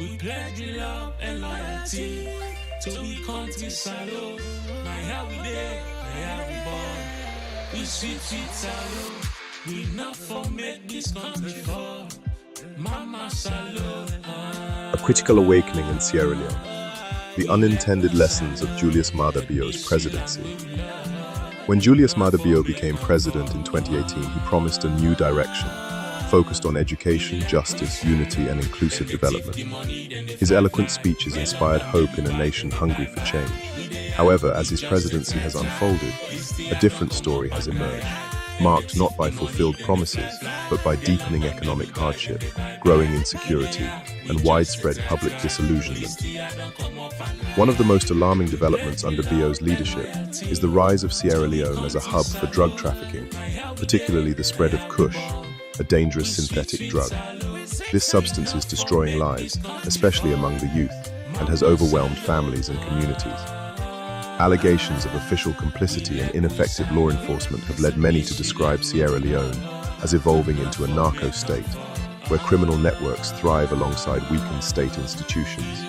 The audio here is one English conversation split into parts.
We pledge love and loyalty to we country salute. My how we there, my how we born. We sweet salute. We not for make this country fall. Mama salute. A critical awakening in Sierra Leone. The unintended lessons of Julius Maada Bio's presidency. When Julius Maada Bio became president in 2018, he promised a new direction, focused on education, justice, unity, and inclusive development. His eloquent speeches inspired hope in a nation hungry for change. However, as his presidency has unfolded, a different story has emerged, marked not by fulfilled promises, but by deepening economic hardship, growing insecurity, and widespread public disillusionment. One of the most alarming developments under Bio's leadership is the rise of Sierra Leone as a hub for drug trafficking, particularly the spread of Kush, a dangerous synthetic drug. This substance is destroying lives, especially among the youth, and has overwhelmed families and communities. Allegations of official complicity and ineffective law enforcement have led many to describe Sierra Leone as evolving into a narco state, where criminal networks thrive alongside weakened state institutions.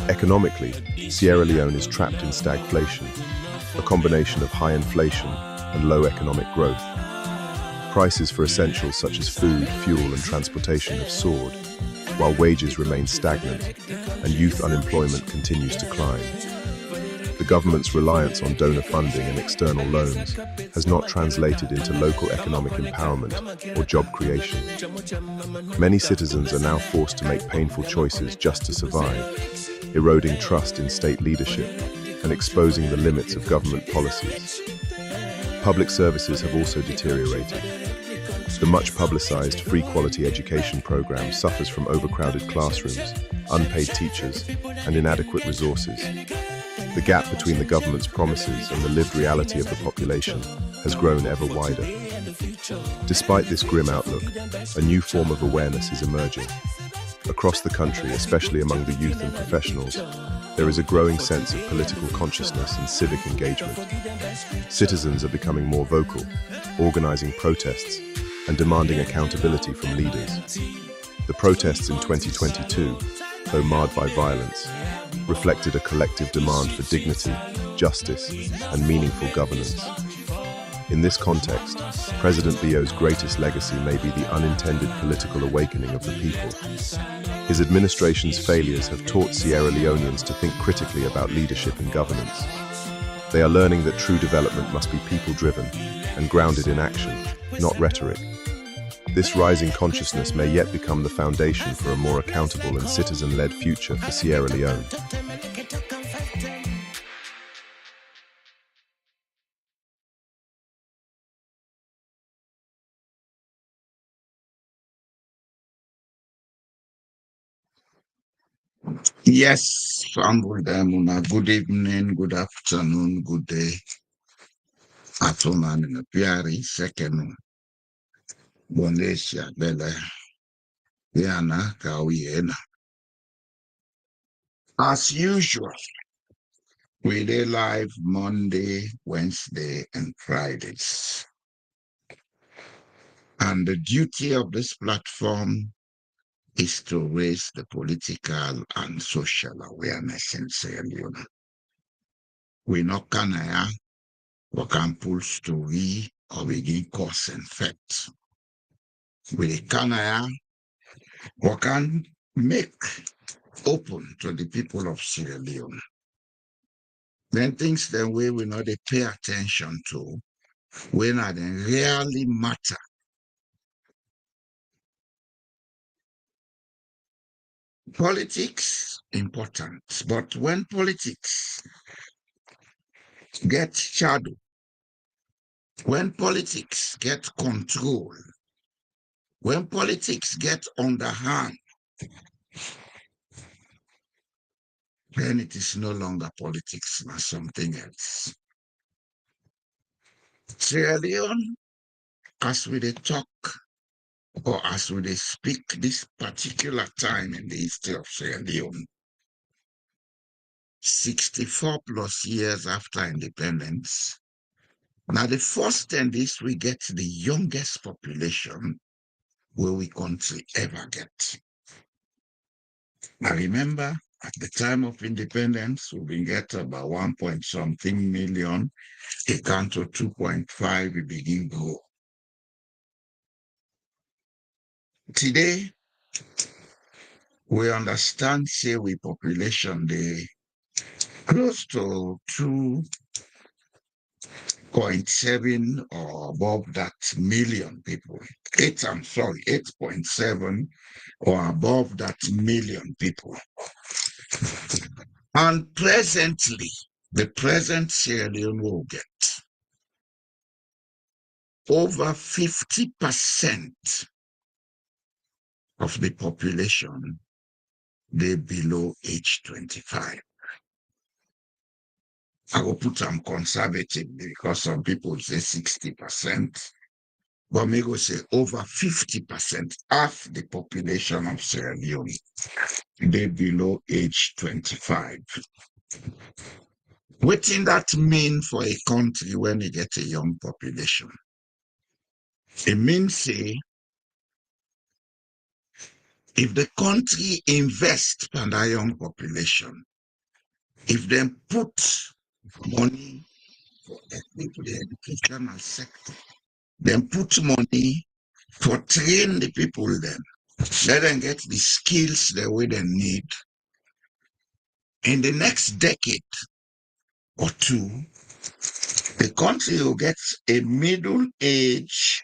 Economically, Sierra Leone is trapped in stagflation, a combination of high inflation and low economic growth. Prices for essentials such as food, fuel, and transportation have soared, while wages remain stagnant and youth unemployment continues to climb. The government's reliance on donor funding and external loans has not translated into local economic empowerment or job creation. Many citizens are now forced to make painful choices just to survive, eroding trust in state leadership and exposing the limits of government policies. Public services have also deteriorated. The much publicized free quality education program suffers from overcrowded classrooms, unpaid teachers, and inadequate resources. The gap between the government's promises and the lived reality of the population has grown ever wider. Despite this grim outlook, a new form of awareness is emerging. Across the country, especially among the youth and professionals, there is a growing sense of political consciousness and civic engagement. Citizens are becoming more vocal, organizing protests and demanding accountability from leaders. The protests in 2022, though marred by violence, reflected a collective demand for dignity, justice, and meaningful governance. In this context, President Bio's greatest legacy may be the unintended political awakening of the people. His administration's failures have taught Sierra Leoneans to think critically about leadership and governance. They are learning that true development must be people-driven and grounded in action, not rhetoric. This rising consciousness may yet become the foundation for a more accountable and citizen-led future for Sierra Leone. Yes, Muna. Good evening, good afternoon, good day. Atuman in a piari second. Bonesha Bele. Yana Kawiena. As usual, we day live Monday, Wednesday, and Fridays. And the duty of this platform is to raise the political and social awareness in Sierra Leone. We know Kanaya, we can pull story or begin cause and effect. With the Kanaya, we can make open to the people of Sierra Leone. Then things the way we know they pay attention to, when they really matter. Politics important, but when politics get shadow, when politics get control, when politics get underhand, then it is no longer politics, but something else. Sierra Leone, as we talk or as we speak this particular time in the history of Sierra Leone, 64 plus years after independence, now the first thing is we get the youngest population where we country ever get. I remember at the time of independence, we get about 1 point something million. It come to 2.5, we begin grow. Today, we understand, say, we population, they close to 2.7 or above that million people. 8.7 or above that million people. And presently, the present Sierra Leone will get over 50% of the population, they below age 25. I will put them conservative because some people say 60%, but me go say over 50%, half the population of Sierra Leone, they below age 25. What does that mean for a country when you get a young population? It means, say, if the country invests in that young population, if they put money for the educational sector, then put money for train the people, then let them get the skills the way they need. In the next decade or two, the country will get a middle age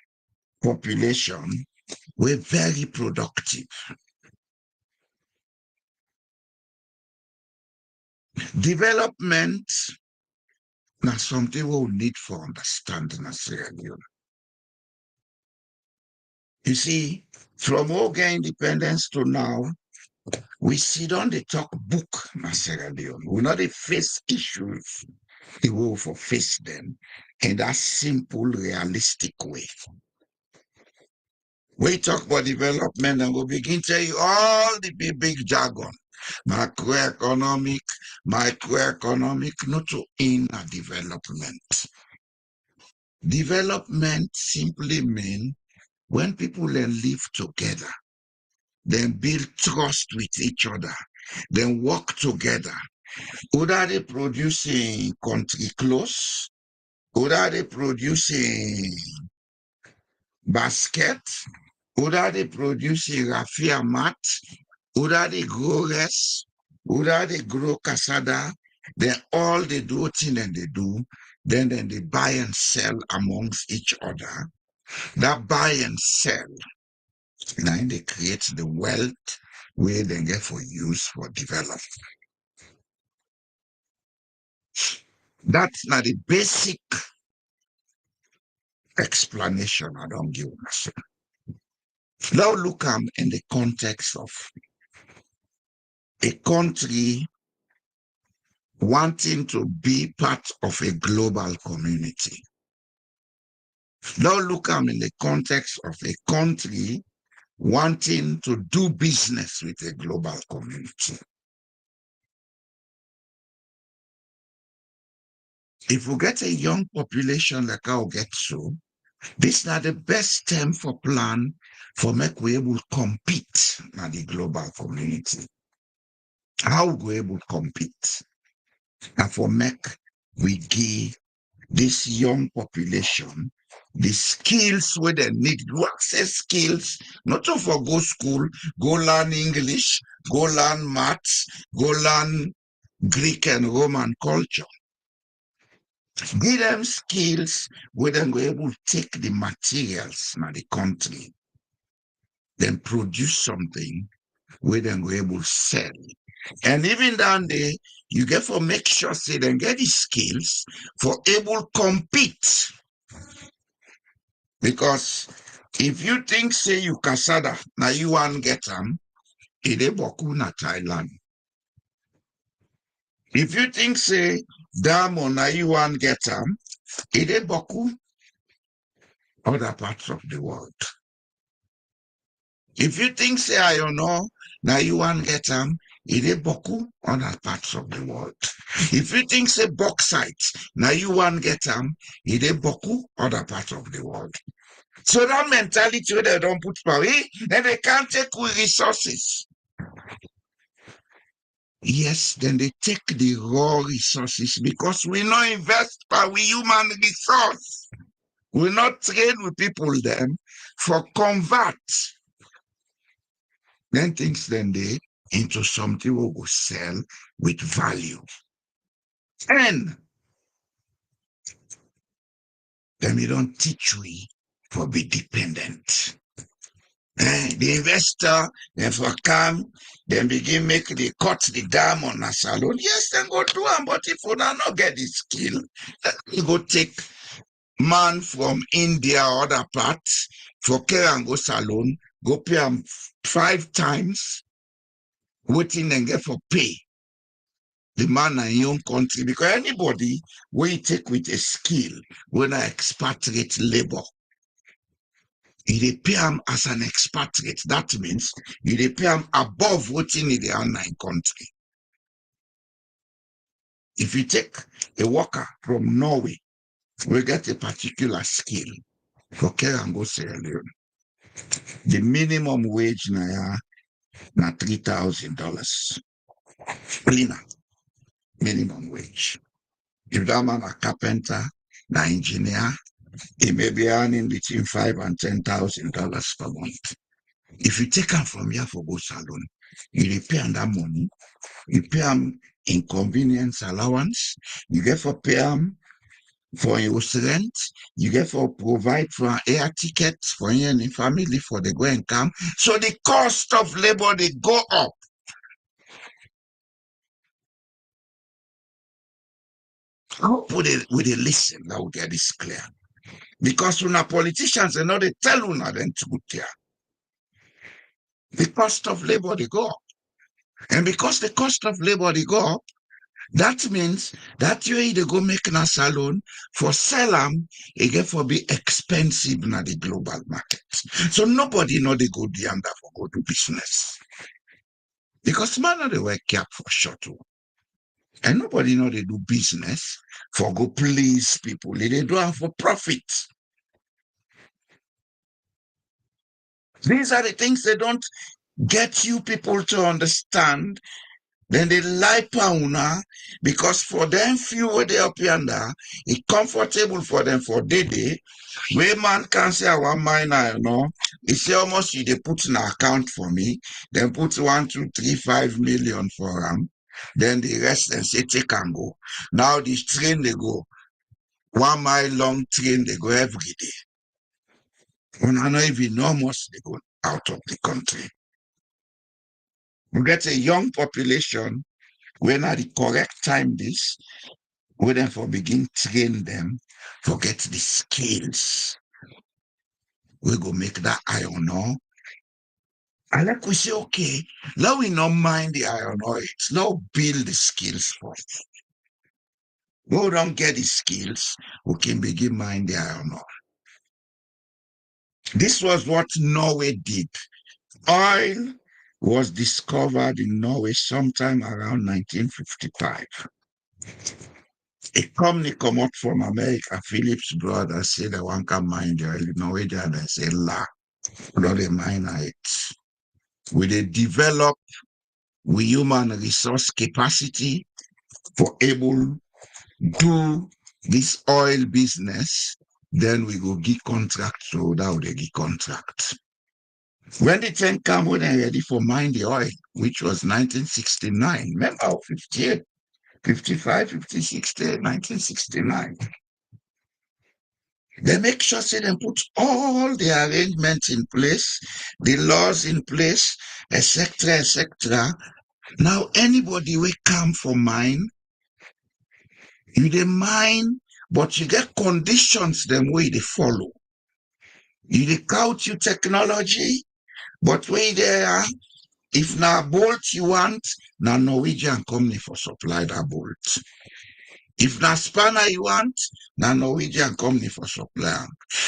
population. We're very productive. Development, now something we need for understanding as Sierra Leone. You see, from Oga independence to now, we sit on the talk book in Sierra Leone. We not face issues, we will for face them in that simple, realistic way. We talk about development and we begin to tell you all the big jargon. Macroeconomic, microeconomic, not to inner development. Development simply means when people live together, then build trust with each other, then work together. Whether they producing country clothes, whether they producing basket, whether they producing raffia mat, whether they grow rice, whether they grow cassava, then all they do thing and they do, then they buy and sell amongst each other. That buy and sell, now they create the wealth where they get for use for development. That's not the basic explanation I don't give myself. Now look in the context of a country wanting to be part of a global community. Now look in the context of a country wanting to do business with a global community. If we get a young population like I'll get so, this is not the best time for plan for make we able to compete in the global community. How we able to compete? And for make we give this young population the skills where they need to access skills, not to for go school, go learn English, go learn maths, go learn Greek and Roman culture. Give them skills where they go able to take the materials in the country, then produce something where they go able to sell. And even down there, you get for make sure say they get the skills for able to compete. Because if you think say you casada, now you want get them, it is boku na Thailand. If you think say diamond, now you want get them, it is boku other parts of the world. If you think say I don't know, now you want get them, it is boku other parts of the world. If you think say bauxite, now you want get them, it is boku other parts of the world. So that mentality where they don't put power, then they can't take with resources. Yes, then they take the raw resources because we not invest by we human resource. We not trade with people them for convert. Then things then they into something we will sell with value. And then we don't teach we for be dependent. The investor, then for come, then begin make the cut the dam on a salon. Yes, then go do them, but if you not get the skill, then you go take man from India or other parts for care and go salon, go pay them 5 times, waiting and get for pay. The man in your own country, because anybody we take with a skill, when I expatriate labor, you pay them as an expatriate. That means you pay them above what in the online country. If you take a worker from Norway, we get a particular skill for care and go Sierra Leone. The minimum wage na $3,000. Cleaner, minimum wage. If that man a carpenter, an engineer, he may be earning between $5,000 and $10,000 per month. If you take him from here for go salon, you pay him that money, you pay him inconvenience allowance, you get for pay him for your rent, you get for provide for air tickets for any family for the go and come. So the cost of labor they go up. I hope with a listen that we get this clear. Because when our politicians they know they tell una them truth here. The cost of labor they go up. And because the cost of labor they go up, that means that you either go make a salon for sell them, it get for be expensive in the global market. So nobody know they go the under for go do business. Because man they work cap for short. And nobody know they do business for go please people. They do it for profit. These are the things they don't get you people to understand. Then they lie pauna because for them few way they up yonder, it's comfortable for them for day. Where man can say I want mine, it's almost you they put in an account for me, then put 1, 2, 3, 5 million for them. Then the rest and say take and go. Now this train they go 1 mile long train they go every day. When I know even almost they go out of the country. We get a young population when at the correct time this, we then for begin train them, forget the skills. We go make that iron ore. And like we say, okay, now we not mind the iron ore, it's now build the skills first. We don't get the skills, we can begin mind the iron ore. This was what Norway did. Oil was discovered in Norway sometime around 1955. A company come out from America, Phillips brothers say they want to mine the oil. Norwegian they say la, not they mine it. We they develop we human resource capacity for able do this oil business, then we go get contract so that they get contract. When the time come when they ready for mine the oil, which was 1969, remember 58, 55, 56, 1969. They make sure say they put all the arrangements in place, the laws in place, etc., etc. Now anybody will come for mine, you dey mine, but you get conditions them way they follow. You dey count your technology, but way there, if na bolt you want, na Norwegian company for supply that bolt. If na spanner you want, na Norwegian company for supply.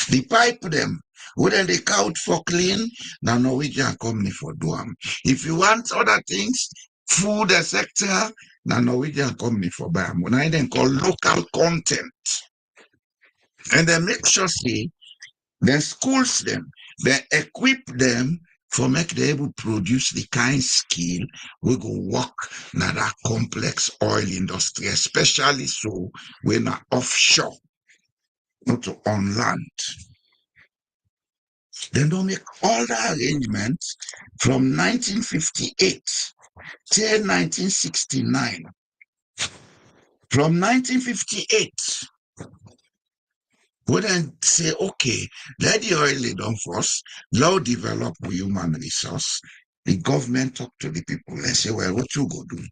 The pipe them, wouldn't they count for clean, na Norwegian company for do them. If you want other things, food, etc., na Norwegian company for buy them. Now they call local content. And they make sure say, they schools them, they equip them for make them able produce the kind skill we go work na that complex oil industry, especially so when na offshore, not on land. They don't make all the arrangements from 1958 till 1969. From 1958, we then say, okay, let the oil lay down first, now develop human resource. The government talk to the people and say, well, what you go do?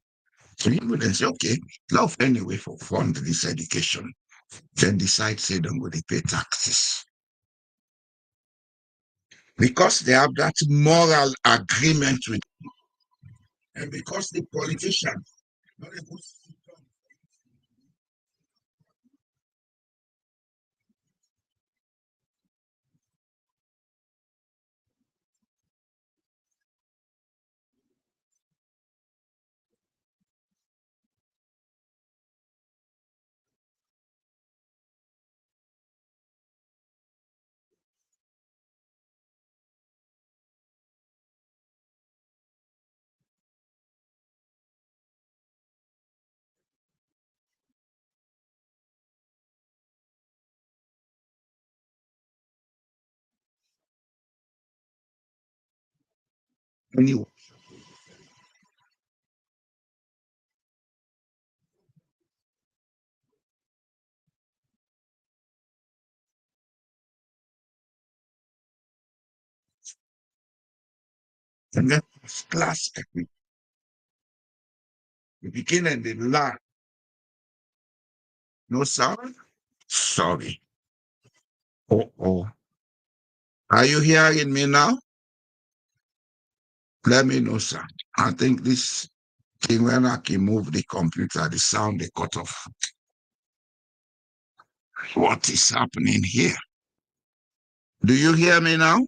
So you would then say, okay, love anyway for fund this education. Then decide, say, them go they pay taxes. Because they have that moral agreement with you. And because the politicians, not a good anyway. And then class equity. The beginning and the last. No sound? Sorry. Oh. Are you hearing me now? Let me know, sir. I think this thing when I can move the computer, the sound they cut off. What is happening here? Do you hear me now?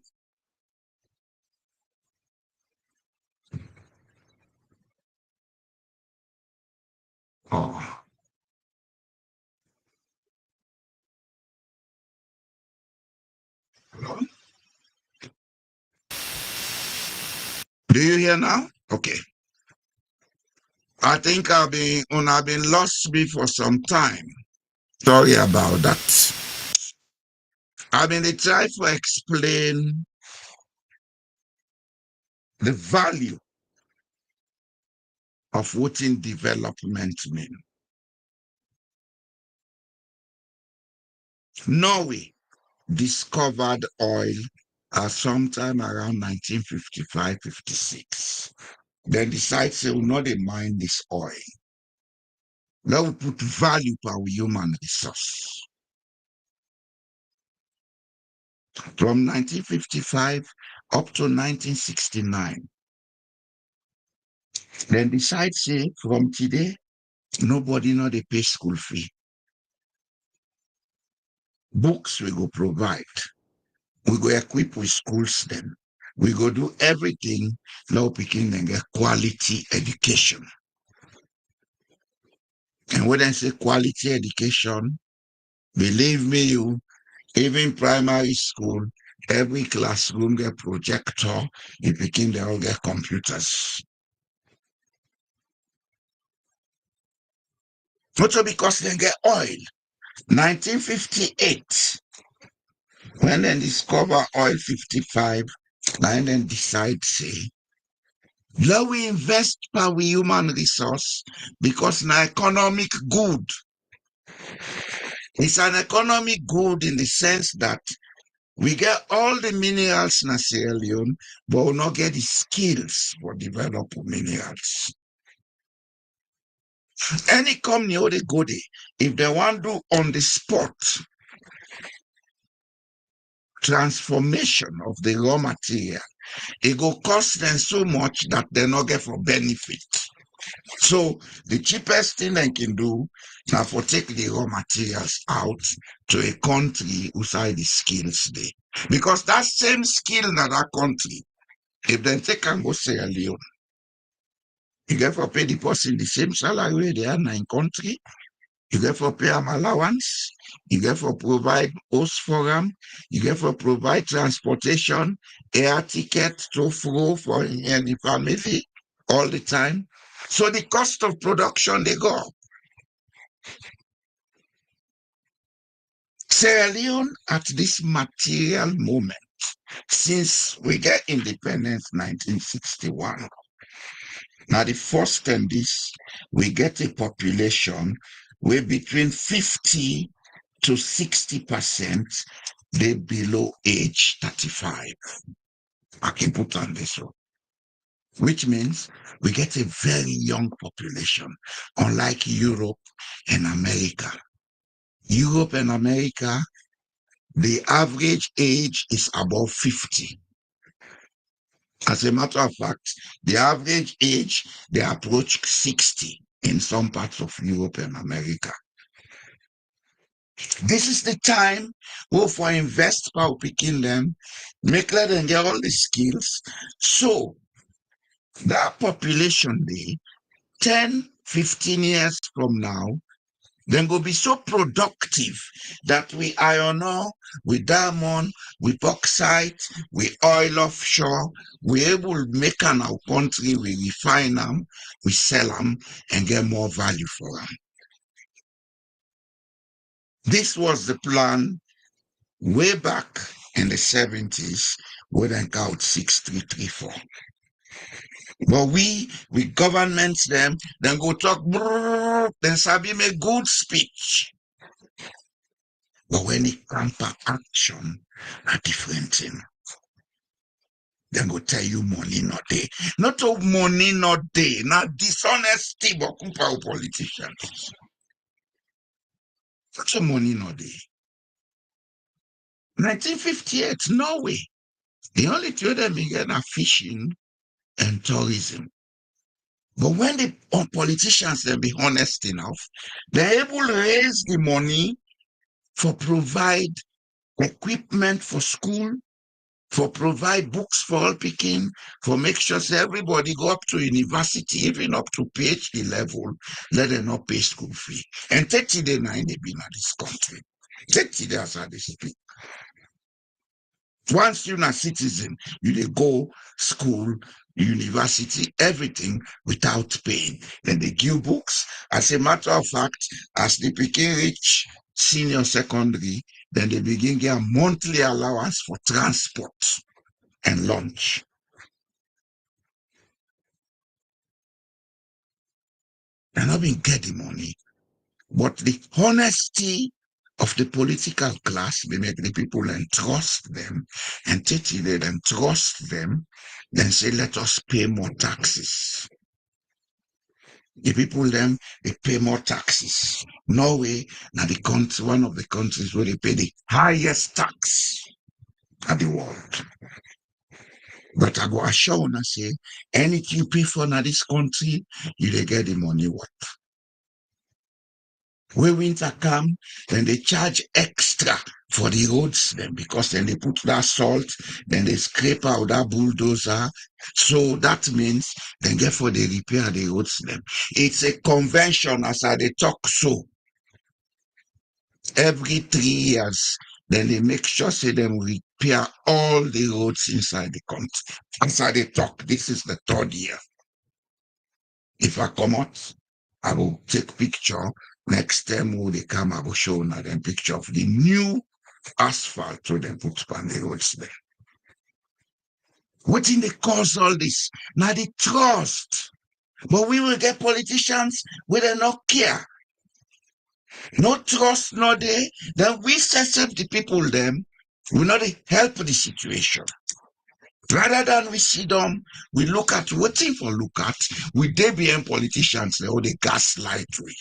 Oh. Hello? Do you hear now? Okay. I think I've been lost me for some time. Sorry about that. I've been trying to explain the value of what in development mean. Norway discovered oil sometime around 1955-56. Then decide say we not dey mine this oil. Let we put value per human resource. From 1955 up to 1969. Then decide say from today, nobody know they pay school fee. Books we go provide. We go equip with schools then. We go do everything now picking and get quality education. And when I say quality education, believe me, you, even primary school, every classroom get projector, you begin they all get computers. Also because they get oil. 1958, when they discover oil 55, and then decide say, let we invest per we human resource because na economic good. It's an economic good in the sense that we get all the minerals in Sierra Leone, but we not get the skills for develop minerals. Any company or they go there, if they want to do on the spot transformation of the raw material, it go cost them so much that they not get for benefit. So the cheapest thing they can do now for take the raw materials out to a country outside the skills there. Because that same skill in that country, if they take and go Sierra Leone, you get for pay the person the same salary they are in country, You get for pay them allowance, you get for provide host for them, you get for provide transportation, air ticket to fro for the family all the time. So the cost of production, they go up. Sierra Leone at this material moment, since we get independence 1961, now the first thing this, we get a population where between 50 to 60% they below age 35. I can put on this one. Which means we get a very young population, unlike Europe and America. Europe and America, the average age is above 50. As a matter of fact, the average age, they approach 60 in some parts of Europe and America. This is the time where for invest power picking them, make let them get all the skills. So that population day, 10, 15 years from now, then go be so productive that we iron ore, we diamond, we bauxite, we oil offshore, we able to make an our country, we refine them, we sell them, and get more value for them. This was the plan way back in the 70s, when they got 6334. But we governments them, then go talk, brrr, then Sabi make good speech. But when it comes to action, a different thing. Then go tell you money not there. Not of money not there, not dishonesty, but politicians. Not of money not there. 1958, Norway. The only two of them began are fishing and tourism. But when the politicians then be honest enough, they're able to raise the money for provide equipment for school, for provide books for all picking, for make sure everybody go up to university, even up to PhD level, let them not pay school fee. And 30 days now they been in this country. 30 days as they speak. Once you're a citizen, you go school, university, everything without paying. Then they give books. As a matter of fact, as they begin reach senior secondary, then they begin get a monthly allowance for transport and lunch. They're not being get the money, but the honesty of the political class, they make the people entrust them, and take they then trust them, then say, let us pay more taxes. The people them, they pay more taxes. Norway, now the country, one of the countries where they pay the highest tax in the world. But I go assure you, say, anything you pay for in this country, you they get the money worth. When winter come, then they charge extra for the roads then, because then they put that salt, then they scrape out that bulldozer. So that means then therefore they repair the roads then. It's a convention as I they talk so. Every 3 years, then they make sure say them repair all the roads inside the country. As I they talk, this is the 3rd year. If I come out, I will take picture. Next time when they come, I will show them picture of the new asphalt to them put on the roads there. What in the cause all this? Now the trust. But we will get politicians where they not care. No trust, no they. Then we set up the people them. We not help the situation. Rather than we sit down, we look at waiting for look at. We they be politicians, they all the gaslight we.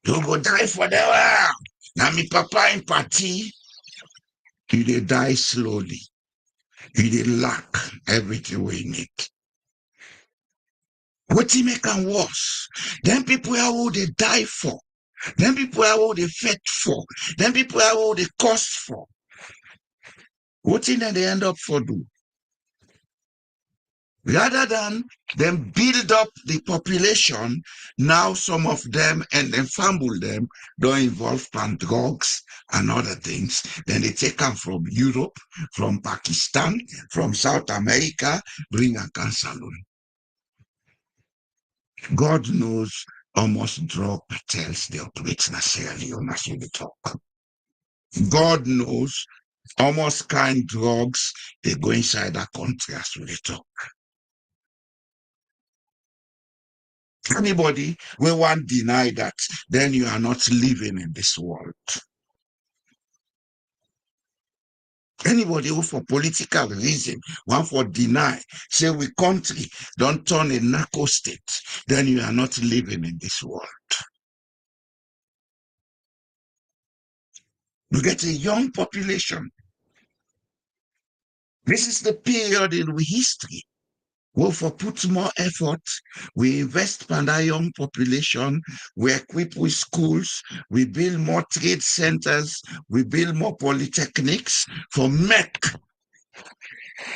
You go die for the world. Now me papa in party, you they die slowly. You they lack everything we need. What he make them worse? Them people are who they die for. Them people are who they fight for. Them people are who they cost for. What thing that they end up for do? Rather than them build up the population, now some of them and then fumble them, don't involve pan drugs and other things. Then they take them from Europe, from Pakistan, from South America, bring a cancer loan. God knows almost drug cartels they operate in Sierra Leone as we talk. God knows almost kind drugs they go inside that country as we talk. Anybody will want deny that, then you are not living in this world. Anybody who for political reason want for deny, say we country don't turn a narco state, then you are not living in this world. You get a young population. This is the period in history. We'll for put more effort. We invest in that young population. We equip with schools. We build more trade centers. We build more polytechnics for make.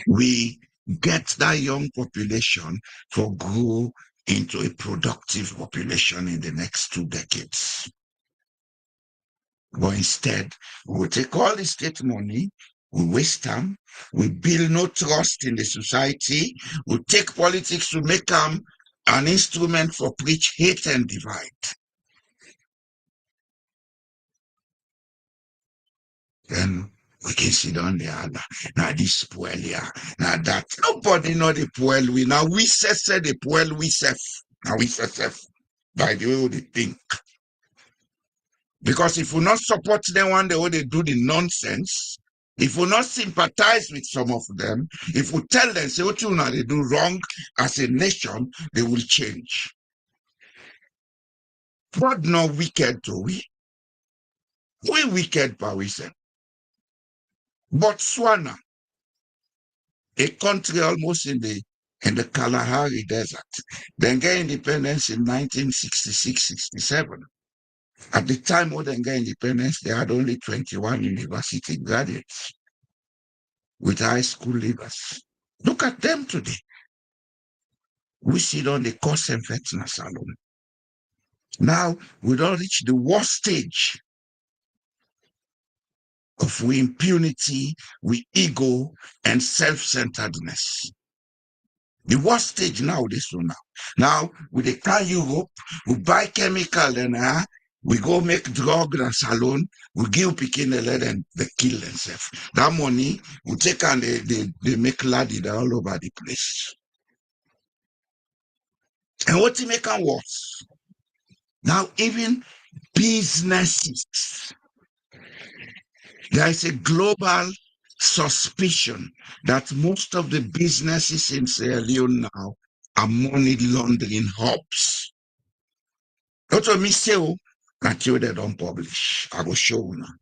We get that young population for grow into a productive population in the next 2 decades. But instead, we will take all the state money, we waste them, we build no trust in the society, we take politics to make them an instrument for preach hate and divide. Then we can sit down there, now this poor here, now that. Nobody know the poor we. Now we say the poor we self. Now we say by the way they think. Because if we not support them one day when they do the nonsense, if we not sympathize with some of them, if we tell them, say, what you know they do wrong as a nation, they will change. God not wicked to we. We wicked, but we say. Botswana, a country almost in the Kalahari Desert, then get independence in 1966-67. At the time when they got independence, they had only 21 university graduates with high school leavers. Look at them today. We sit on the cause effectiveness alone. Now, we don't reach the worst stage of we impunity, we ego, and self-centeredness. The worst stage now, this one now. Now, we dey carry Europe, we buy chemical and we go make drug and salon, we give pikin and let them they kill themselves. That money, we take and they make laddie all over the place. And what to make them worse? Now, even businesses, there is a global suspicion that most of the businesses in Sierra Leone now are money laundering hubs. Not to me say, that you they don't publish. I will show you now.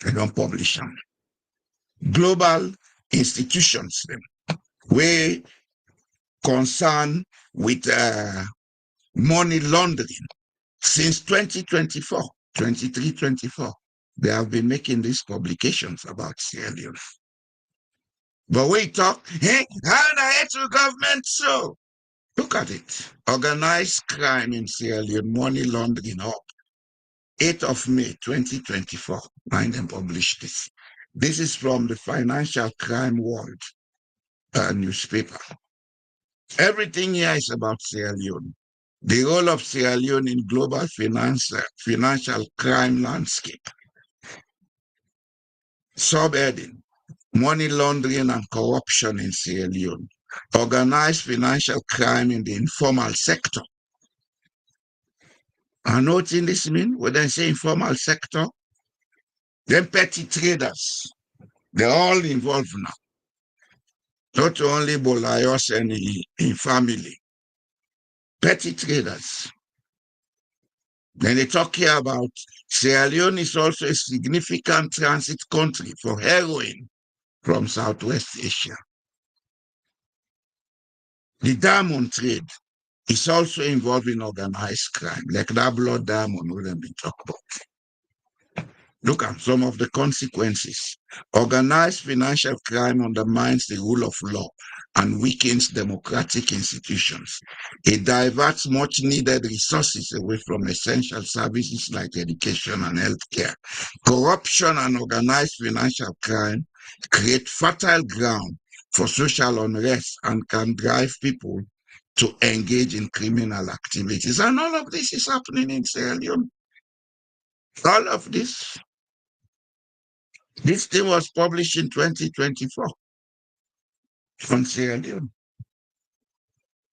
They don't publish them. Global institutions, them, we concern with money laundering since 2024, 23, 24. They have been making these publications about Sierra Leone. But we talk, hey, how the government so? Look at it. Organized crime in Sierra Leone, money laundering up. 8th of May, 2024. Find and publish this. This is from the Financial Crime World newspaper. Everything here is about Sierra Leone. The role of Sierra Leone in global financial crime landscape. Subheading, money laundering and corruption in Sierra Leone. Organized financial crime in the informal sector. And what this mean? When they say informal sector, then petty traders, they're all involved now. Not only Bolle Jos and in family. Petty traders. Then they talk here about Sierra Leone is also a significant transit country for heroin from Southwest Asia. The diamond trade is also involved in organized crime, like that blood diamond we have been talking about. Look at some of the consequences. Organized financial crime undermines the rule of law and weakens democratic institutions. It diverts much needed resources away from essential services like education and healthcare. Corruption and organized financial crime create fertile ground for social unrest and can drive people to engage in criminal activities. And all of this is happening in Sierra Leone. All of this. This thing was published in 2024 on Sierra Leone.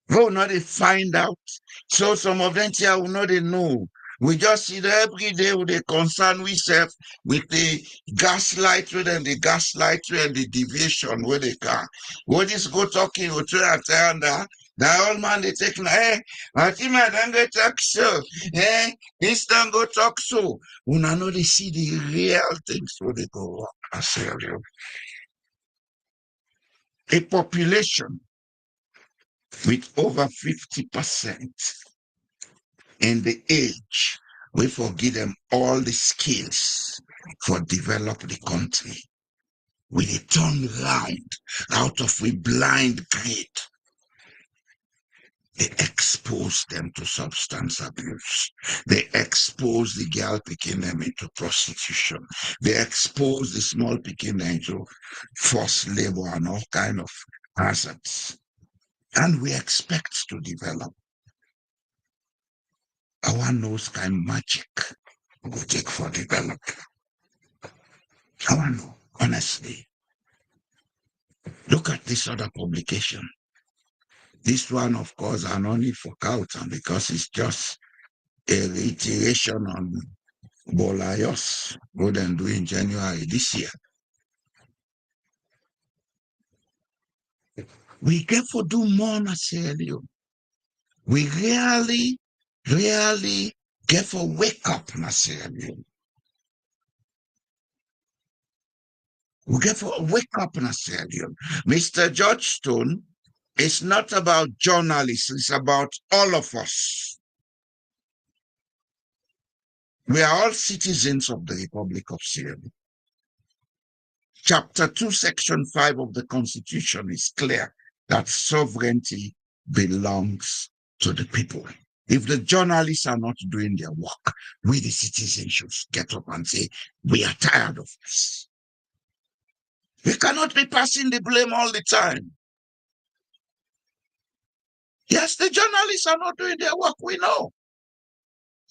Will not they find out? So some of them here will not they know. We just see that every day with the concern we serve with the gaslighting and the deviation where they can. What is go talking with you at the old man they take I think I don't go talk so. This don't go talk so. When I know they see the real things where they go wrong. I say, a population with over 50% in the age, we forgive them all the skills for develop the country. We turn round out of we blind greed. They expose them to substance abuse. They expose the girl picking them into prostitution. They expose the small picking them into forced labor and all kind of hazards. And we expect to develop. Our nose kind of magic will take for develop. Our no, honestly. Look at this other publication. This one, of course, are only for Carlton because it's just a reiteration on Bolle Jos, what they do in January this year. We get for do more, I tell you. We really get for wake up, I tell you. We get for wake up, I tell you. Mr. George Stone, it's not about journalists, it's about all of us. We are all citizens of the Republic of Sierra Leone. Chapter 2, Section 5 of the Constitution is clear that sovereignty belongs to the people. If the journalists are not doing their work, we the citizens should get up and say, we are tired of this. We cannot be passing the blame all the time. Yes, the journalists are not doing their work, we know.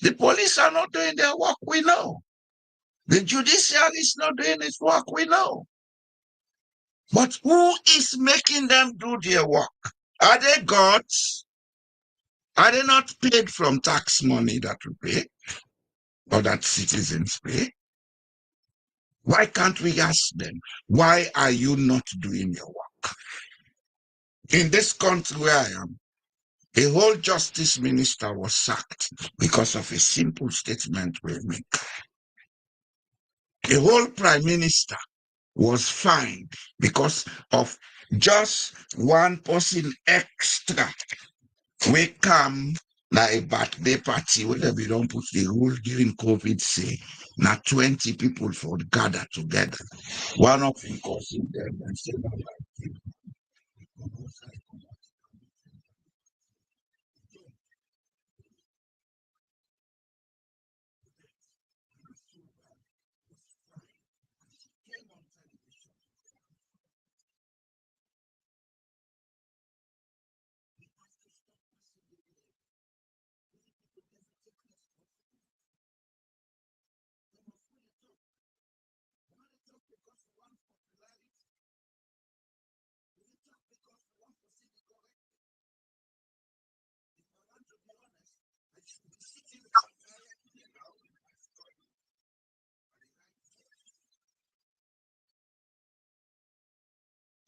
The police are not doing their work, we know. The judiciary is not doing its work, we know. But who is making them do their work? Are they gods? Are they not paid from tax money that we pay or that citizens pay? Why can't we ask them, why are you not doing your work? In this country where I am, a whole justice minister was sacked because of a simple statement we make. A whole prime minister was fined because of just one person extra. We come like a birthday party where we don't put the rule during COVID, say, now 20 people for gather together. One of them causing them and say,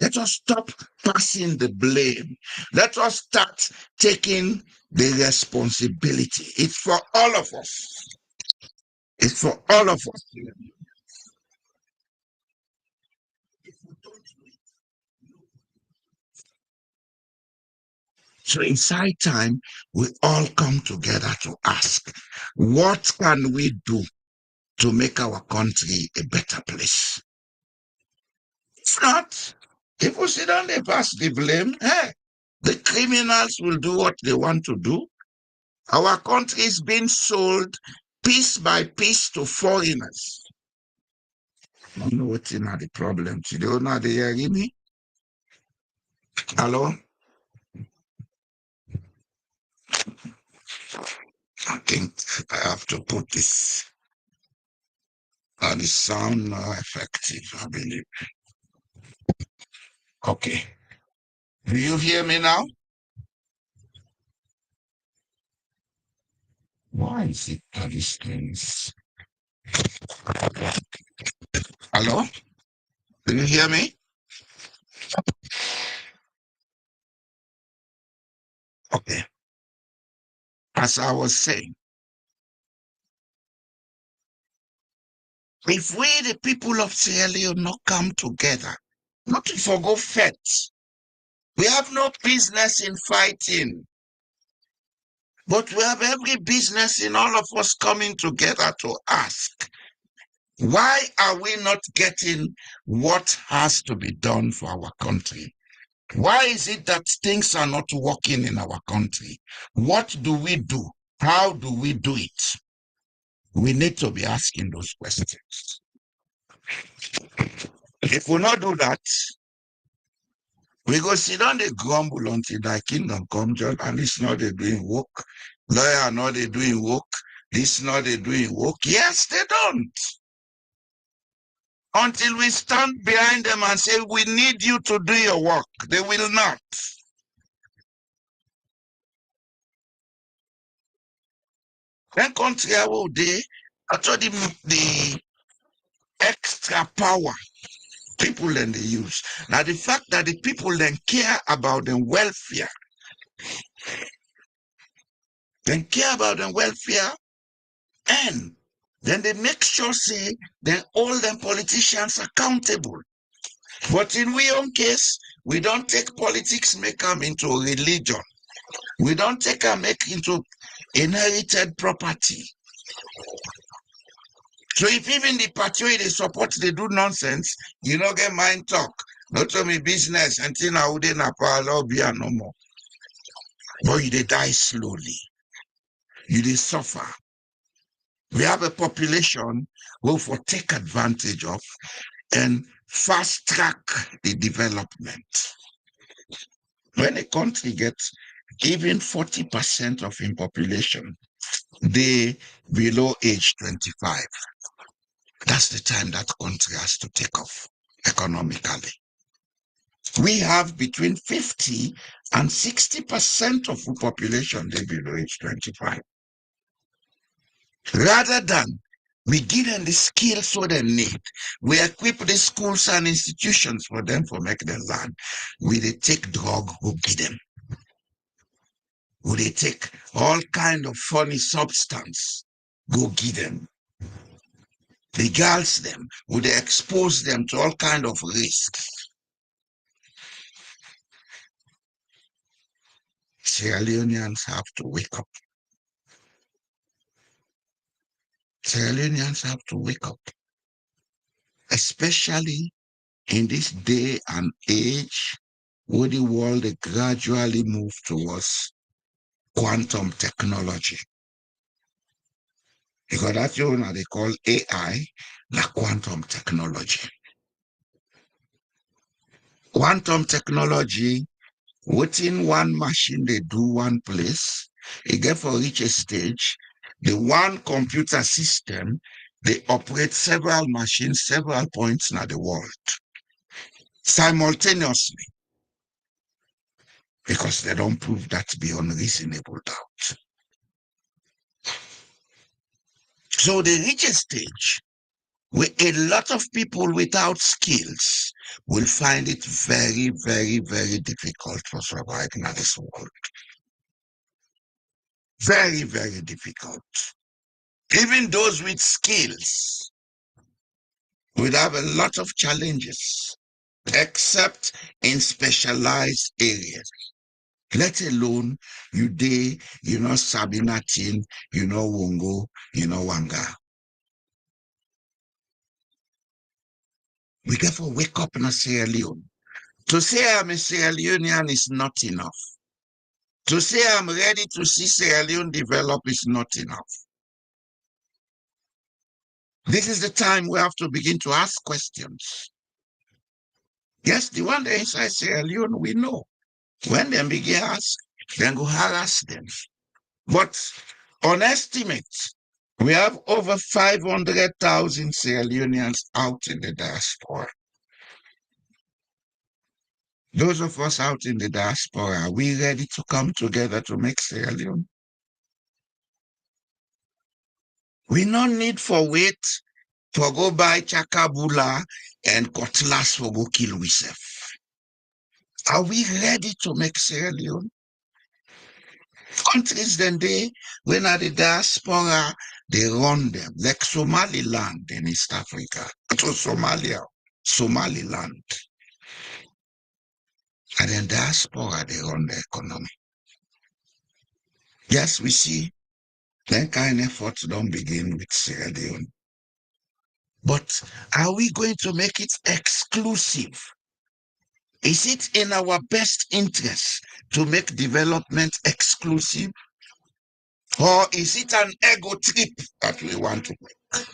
let us stop passing the blame. Let us start taking the responsibility. It's for all of us. It's for all of us. So inside time, we all come together to ask, what can we do to make our country a better place. If not, people sit down, they pass the blame. Hey, the criminals will do what they want to do. Our country is being sold piece by piece to foreigners. I don't know what's in the problem. You don't know the hearing me? Hello? I think I have to put this on the sound more effective, I believe. Okay. Do you hear me now? Why is it that these things? Hello? Do you hear me? Okay. As I was saying, if we, the people of Sierra Leone, not come together, not to forgo facts, we have no business in fighting, but we have every business in all of us coming together to ask, why are we not getting what has to be done for our country? Why is it that things are not working in our country? What do we do? How do we do it? We need to be asking those questions. If we not do that, we go sit down, they grumble until thy kingdom come, John, and this not they doing work. Lawyer not they doing work. This not they doing work. Yes, they don't. Until we stand behind them and say, we need you to do your work. They will not. Then country will they, I told him the extra power people then they use. Now the fact that the people then care about the welfare, and then they make sure say then all them politicians accountable. But in we own case, we don't take politics, make them into religion. We don't take them make into inherited property. So if even the party they support, they do nonsense, you don't get mind talk. Not only business until now they na power be no more. But you they die slowly. You they suffer. We have a population who will take advantage of and fast track the development. When a country gets even 40% of its population, they below age 25. That's the time that country has to take off economically. We have between 50 and 60% of the population they below age 25. Rather than we give them the skills so they need, we equip the schools and institutions for them to make them learn. We they take drug, who give them. We they take all kind of funny substance, go give them. The girls them, would they expose them to all kind of risks. Sierra Leoneans have to wake up. Sierra Leoneans have to wake up. Especially in this day and age where the world gradually move towards quantum technology. Because that's what they call AI, the quantum technology. Quantum technology, within one machine, they do one place. It get for reach a stage. The one computer system, they operate several machines, several points in the world simultaneously. Because they don't prove that beyond reasonable doubt. So they reach a stage where a lot of people without skills will find it very, very, very difficult for surviving in this world. Very, very difficult. Even those with skills will have a lot of challenges, except in specialized areas. Let alone you know Sabinatin, you know Wongo, you know Wanga. We get to wake up in a Sierra Leone. To say I'm a Sierra Leonean is not enough. To say I'm ready to see Sierra Leone develop is not enough. This is the time we have to begin to ask questions. Yes, the one that inside Sierra Leone, we know. When they begin to ask, then go harass them. But on estimates, we have over 500,000 Sierra Leoneans out in the diaspora. Those of us out in the diaspora, are we ready to come together to make Sierra Leone? We no need for wait for go buy chakabula and cutlass for go kill ourselves. Are we ready to make Sierra Leone? Countries then they, when at the diaspora, they run them, like Somaliland in East Africa, to Somalia, Somaliland. And then diaspora, they run the economy. Yes, we see that kind of efforts don't begin with Sierra Leone. But are we going to make it exclusive? Is it in our best interest to make development exclusive? Or is it an ego trip that we want to make?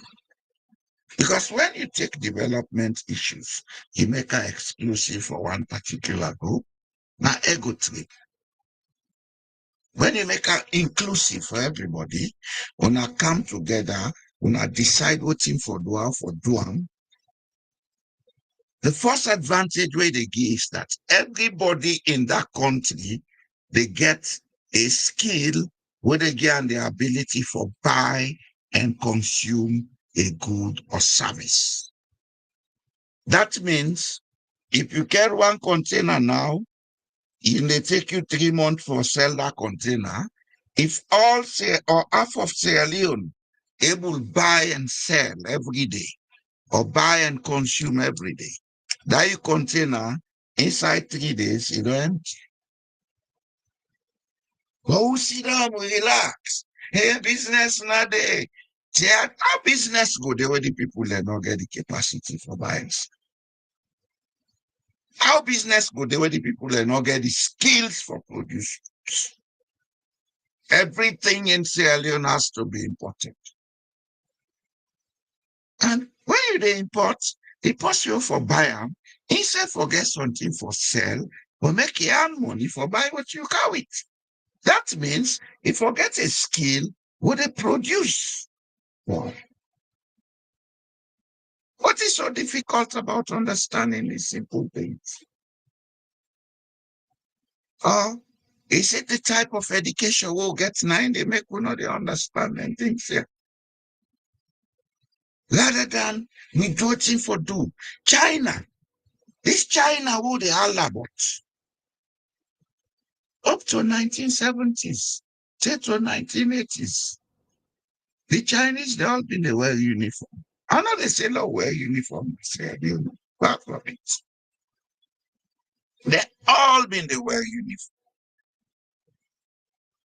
Because when you take development issues, you make it exclusive for one particular group, now ego trip. When you make it inclusive for everybody, when I come together, when I decide what thing for do, the first advantage where they give is that everybody in that country, they get a skill where they get the ability for buy and consume a good or service. That means if you get one container now, it may take you 3 months for sell that container. If all say or half of Sierra Leone able buy and sell every day, or buy and consume every day, that container inside 3 days, you know, empty. But we sit down, we relax. Hey, business not there. How business go there where the people they not get the capacity for buying? How business go there where the people they not get the skills for producing? Everything in Sierra Leone has to be imported. And when you they import, the possible for buyer, instead for get something for sell, but make you earn money for buy what you carry it. That means if you get a skill, what they produce. Wow. What is so difficult about understanding these simple things? Or is it the type of education we'll get now they make we not understand and things here? Rather than we do it for do. China. This China who they all about. Up to 1970s, till to 1980s. The Chinese, they all been they wear uniform. I know they say no wear uniform, say they far from it. They all been they wear uniform.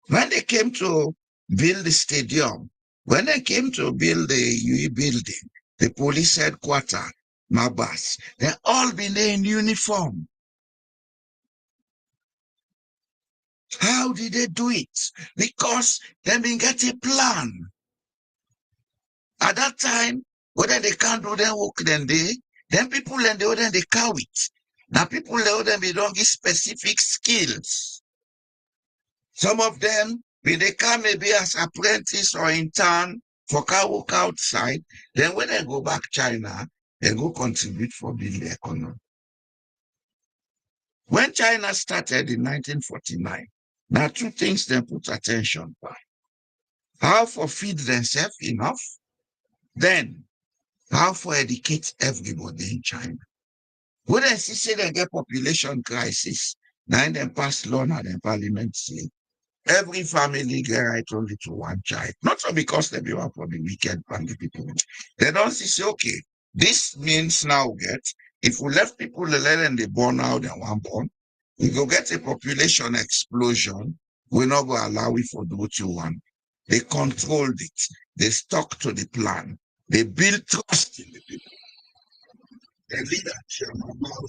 When they came to build the stadium, when they came to build the UE building, the police headquarters, Mabas, they all been there in uniform. How did they do it? Because they been get a plan. At that time, whether they can't do their work then people then they carry it. Now people then they don't give specific skills. Some of them, when they come maybe as apprentice or intern for car work outside, then when they go back China, they go contribute for building the economy. When China started in 1949, now 2 things they put attention on. How for feed themselves enough, then how for educate everybody in China. When they see they get population crisis, now they pass law and the parliament say every family get right only to 1 child. Not so because they be one for the wicked and the people. They don't say, okay, this means now get, if we left people let them they born out and 1 born, we go get a population explosion. We're not going to allow it for what you want. They controlled it. They stuck to the plan. They build trust in the people. the leader, Chairman Mao, all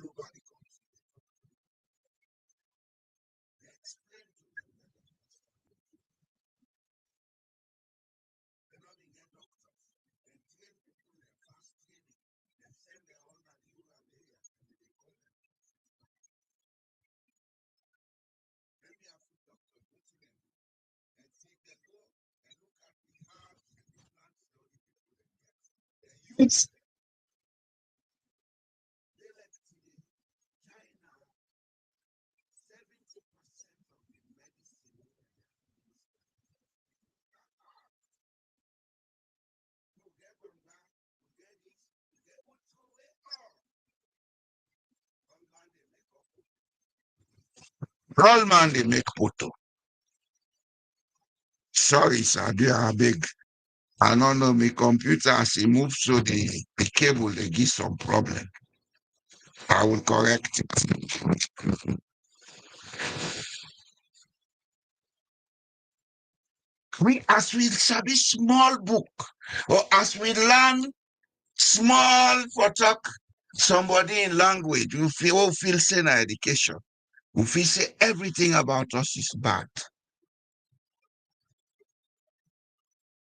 over the country. They explain to them that they not get doctors, they train people in fast training, they send their own at the rural areas and they call them. Then they have to doctor go to them and see they go and look at the herbs and the plants that the people they get. They use they let today China 70% of the medicine you get from that, you get this, you get what throw away all man they make photo. Sorry, sir, they are big. I don't know my computer as it moves so the cable they give some problem. I will correct it. We as we study small book or as we learn small for talk somebody in language, we feel say na education. We feel say everything about us is bad.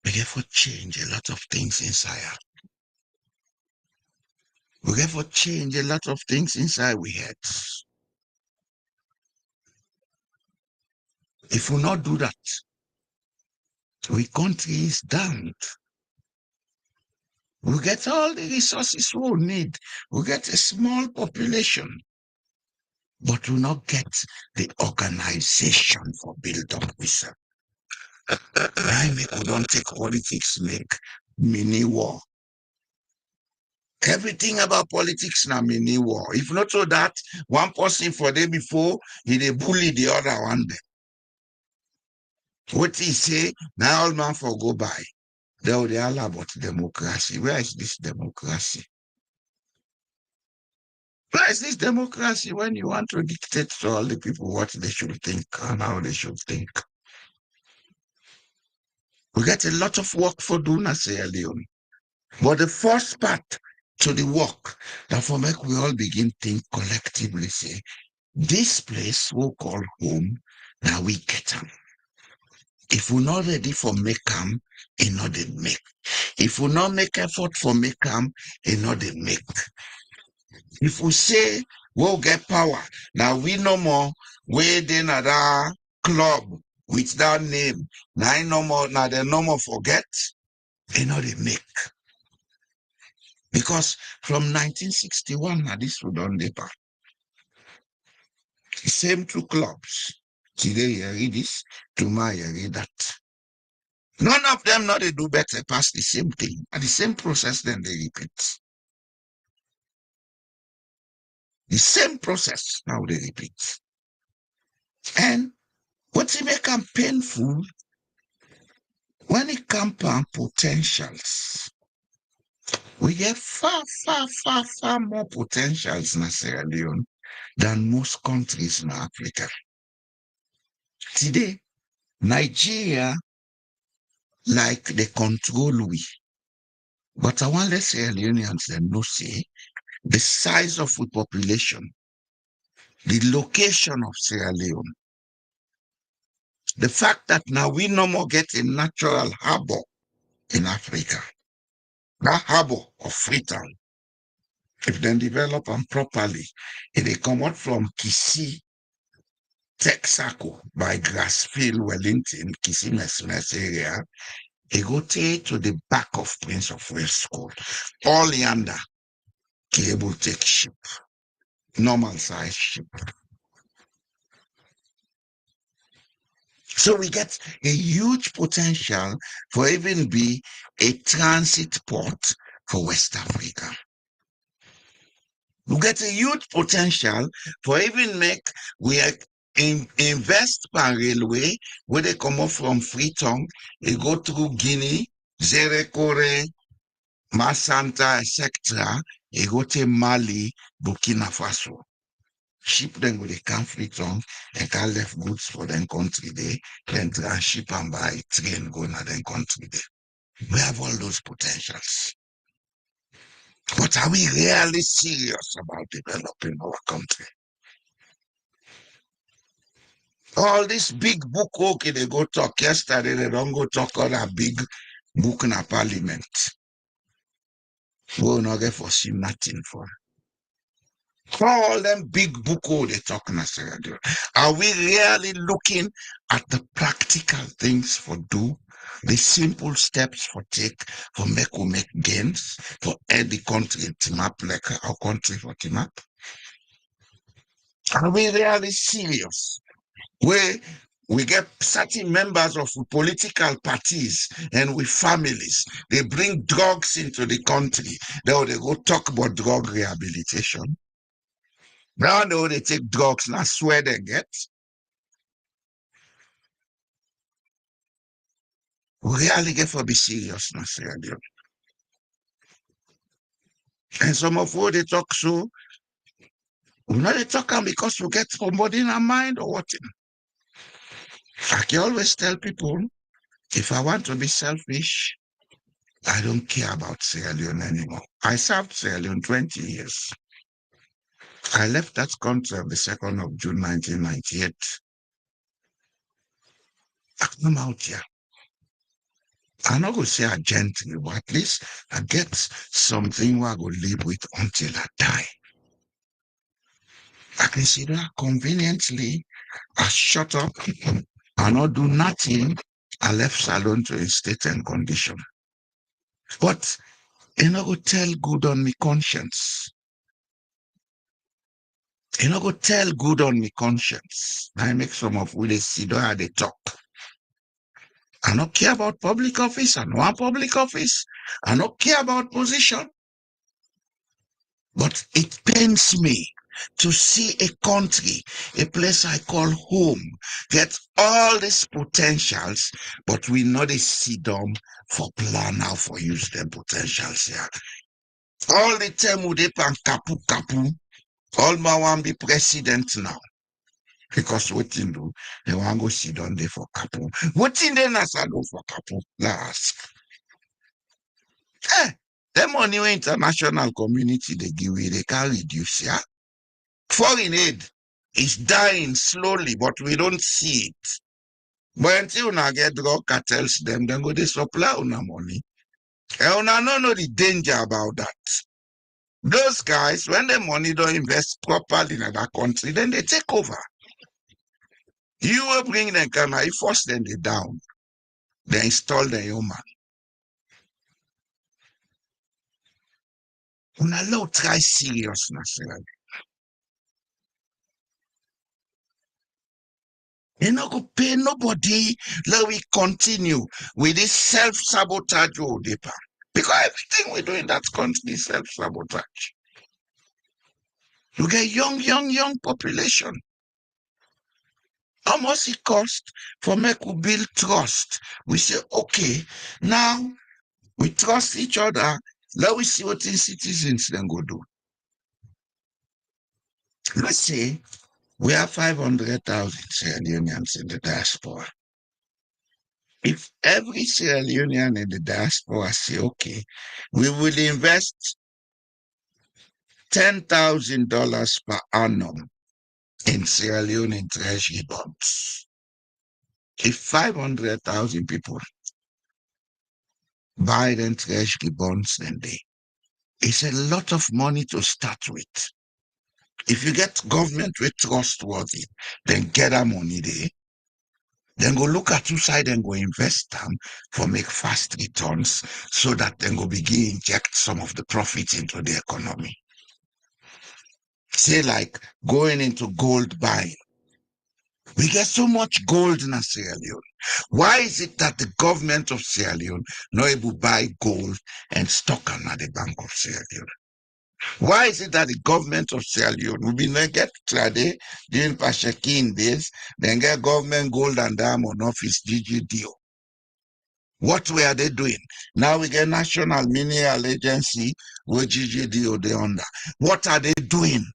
We therefore change a lot of things inside. We therefore change a lot of things inside we heads. If we not do that, we country is damned. We get all the resources we need. We get a small population, but we not get the organization for build up research. Why make we don't take politics make mini war? Everything about politics now mini war. If not so that one person for day before he dey bully the other one day. What he say now all man for go by. They all about democracy. Where is this democracy? Where is this democracy when you want to dictate to all the people what they should think and how they should think? We get a lot of work for doing as a Leone. But the first part to the work that for make we all begin think collectively, say, this place we'll call home, now we get them. If we're not ready for make them, it not they make. If we not make effort for make them, it not they make. If we say we'll get power, now we no more wait in another club with that name. Now no more, now they no more forget, it not they make. Because from 1961, now this would on the back. Same two clubs. Today you read this, tomorrow you read that. None of them not they do better past the same thing. And the same process then they repeat. The same process now they repeat. And what's make them painful when it comes to potentials. We get far, far, far, far more potentials in Sierra Leone than most countries in Africa. Today, Nigeria, like they control we. But I want let Sierra Leoneans them know say the size of the population, the location of Sierra Leone, the fact that now we no more get a natural harbor in Africa, that harbor of Freetown, if they develop them properly, if they come out from Kisi, Texaco by Grassfield, Wellington, Kisi Mesmes area, they go to the back of Prince of Wales School. All yonder, cable take ship, normal size ship. So we get a huge potential for even be a transit port for West Africa. We get a huge potential for even make we invest per railway where they come up from Freetown, they go through Guinea, Zerekore, Masanta, etc. They go to Mali, Burkina Faso. Ship them with a can Freetown and can left goods for them country there, then transship and buy train go na them country there. We have all those potentials. But are we really serious about developing our country? All this big book, okay, they go talk yesterday, they don't go talk on a big book in a parliament. We'll not get foresee nothing for. All them big book, oh, they talk na radio. Are we really looking at the practical things for do? The simple steps for take for make we make gains for add the country to map like our country for the map? Are we really serious? Where we get certain members of political parties and with families, they bring drugs into the country. Now they go talk about drug rehabilitation. Now they take drugs and I swear they get. We really get for be serious, no radio. And some of what they talk so, we know they talk because we get somebody in our mind or what. I can always tell people, if I want to be selfish, I don't care about Sierra Leone anymore. I served Sierra Leone 20 years. I left that country on the 2nd of June 1998. I come out here. I'm not going to say I gently, but at least I get something where I go live with until I die. I consider conveniently, I shut up, I not do nothing. I left Salon to a state and condition. But you know, go tell good on me conscience. You know, go tell good on me conscience. I make some of we they see how they talk. I don't care about public office. I don't want public office. I don't care about position. But it pains me to see a country, a place I call home, get all these potentials, but we know they sit down for plan now for use them potentials here. All the time we dey pan kapu. All my want be president now. Because what you do, they want go sit down there for kapu. What in there as I do for kapu? Last. The money wey international community they give we, they can reduce, yeah? Foreign aid is dying slowly, but we don't see it. But until we get drug cartels, them go they supply una money. And una no know the danger about that. Those guys, when the money don't invest properly in that country, then they take over. You will bring them, you force them down. They install the human. Una low try seriousness. You not go pay nobody. Let we continue with this self-sabotage deeper. Because everything we do in that country is self-sabotage. You get young population. How much it cost for make we build trust? We say, okay, now we trust each other. Let we see what the citizens then go do. Let's say we have 500,000 Sierra Leoneans in the diaspora. If every Sierra Leonean in the diaspora say, okay, we will invest $10,000 per annum in Sierra Leone in treasury bonds. If 500,000 people buy them treasury bonds, then it's a lot of money to start with. If you get government with trustworthy, then get that money there. Then go look at two sides and go invest them for make fast returns so that then go begin inject some of the profits into the economy. Say like going into gold buying. We get so much gold in Sierra Leone. Why is it that the government of Sierra Leone not able to buy gold and stock them at the Bank of Sierra Leone? Why is it that the government of Sierra Leone will be not get trade during Pashakin days, then get government gold and diamond office GGDO? What were they doing? Now we get National Mineral Agency where GGDO they under. What are they doing?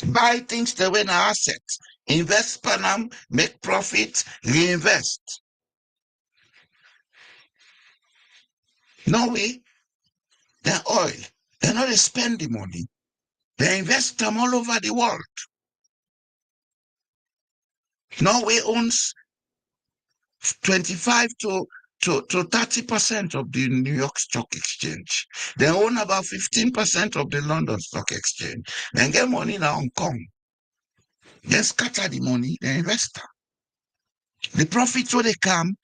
Buy things to win assets. Invest Panam, make profit, reinvest. Norway, their oil. They know they spend the money. They invest them all over the world. Norway owns 25 to 30% of the New York Stock Exchange. They own about 15% of the London Stock Exchange. They get money in Hong Kong. They scatter the money, they invest them. The profits where they come,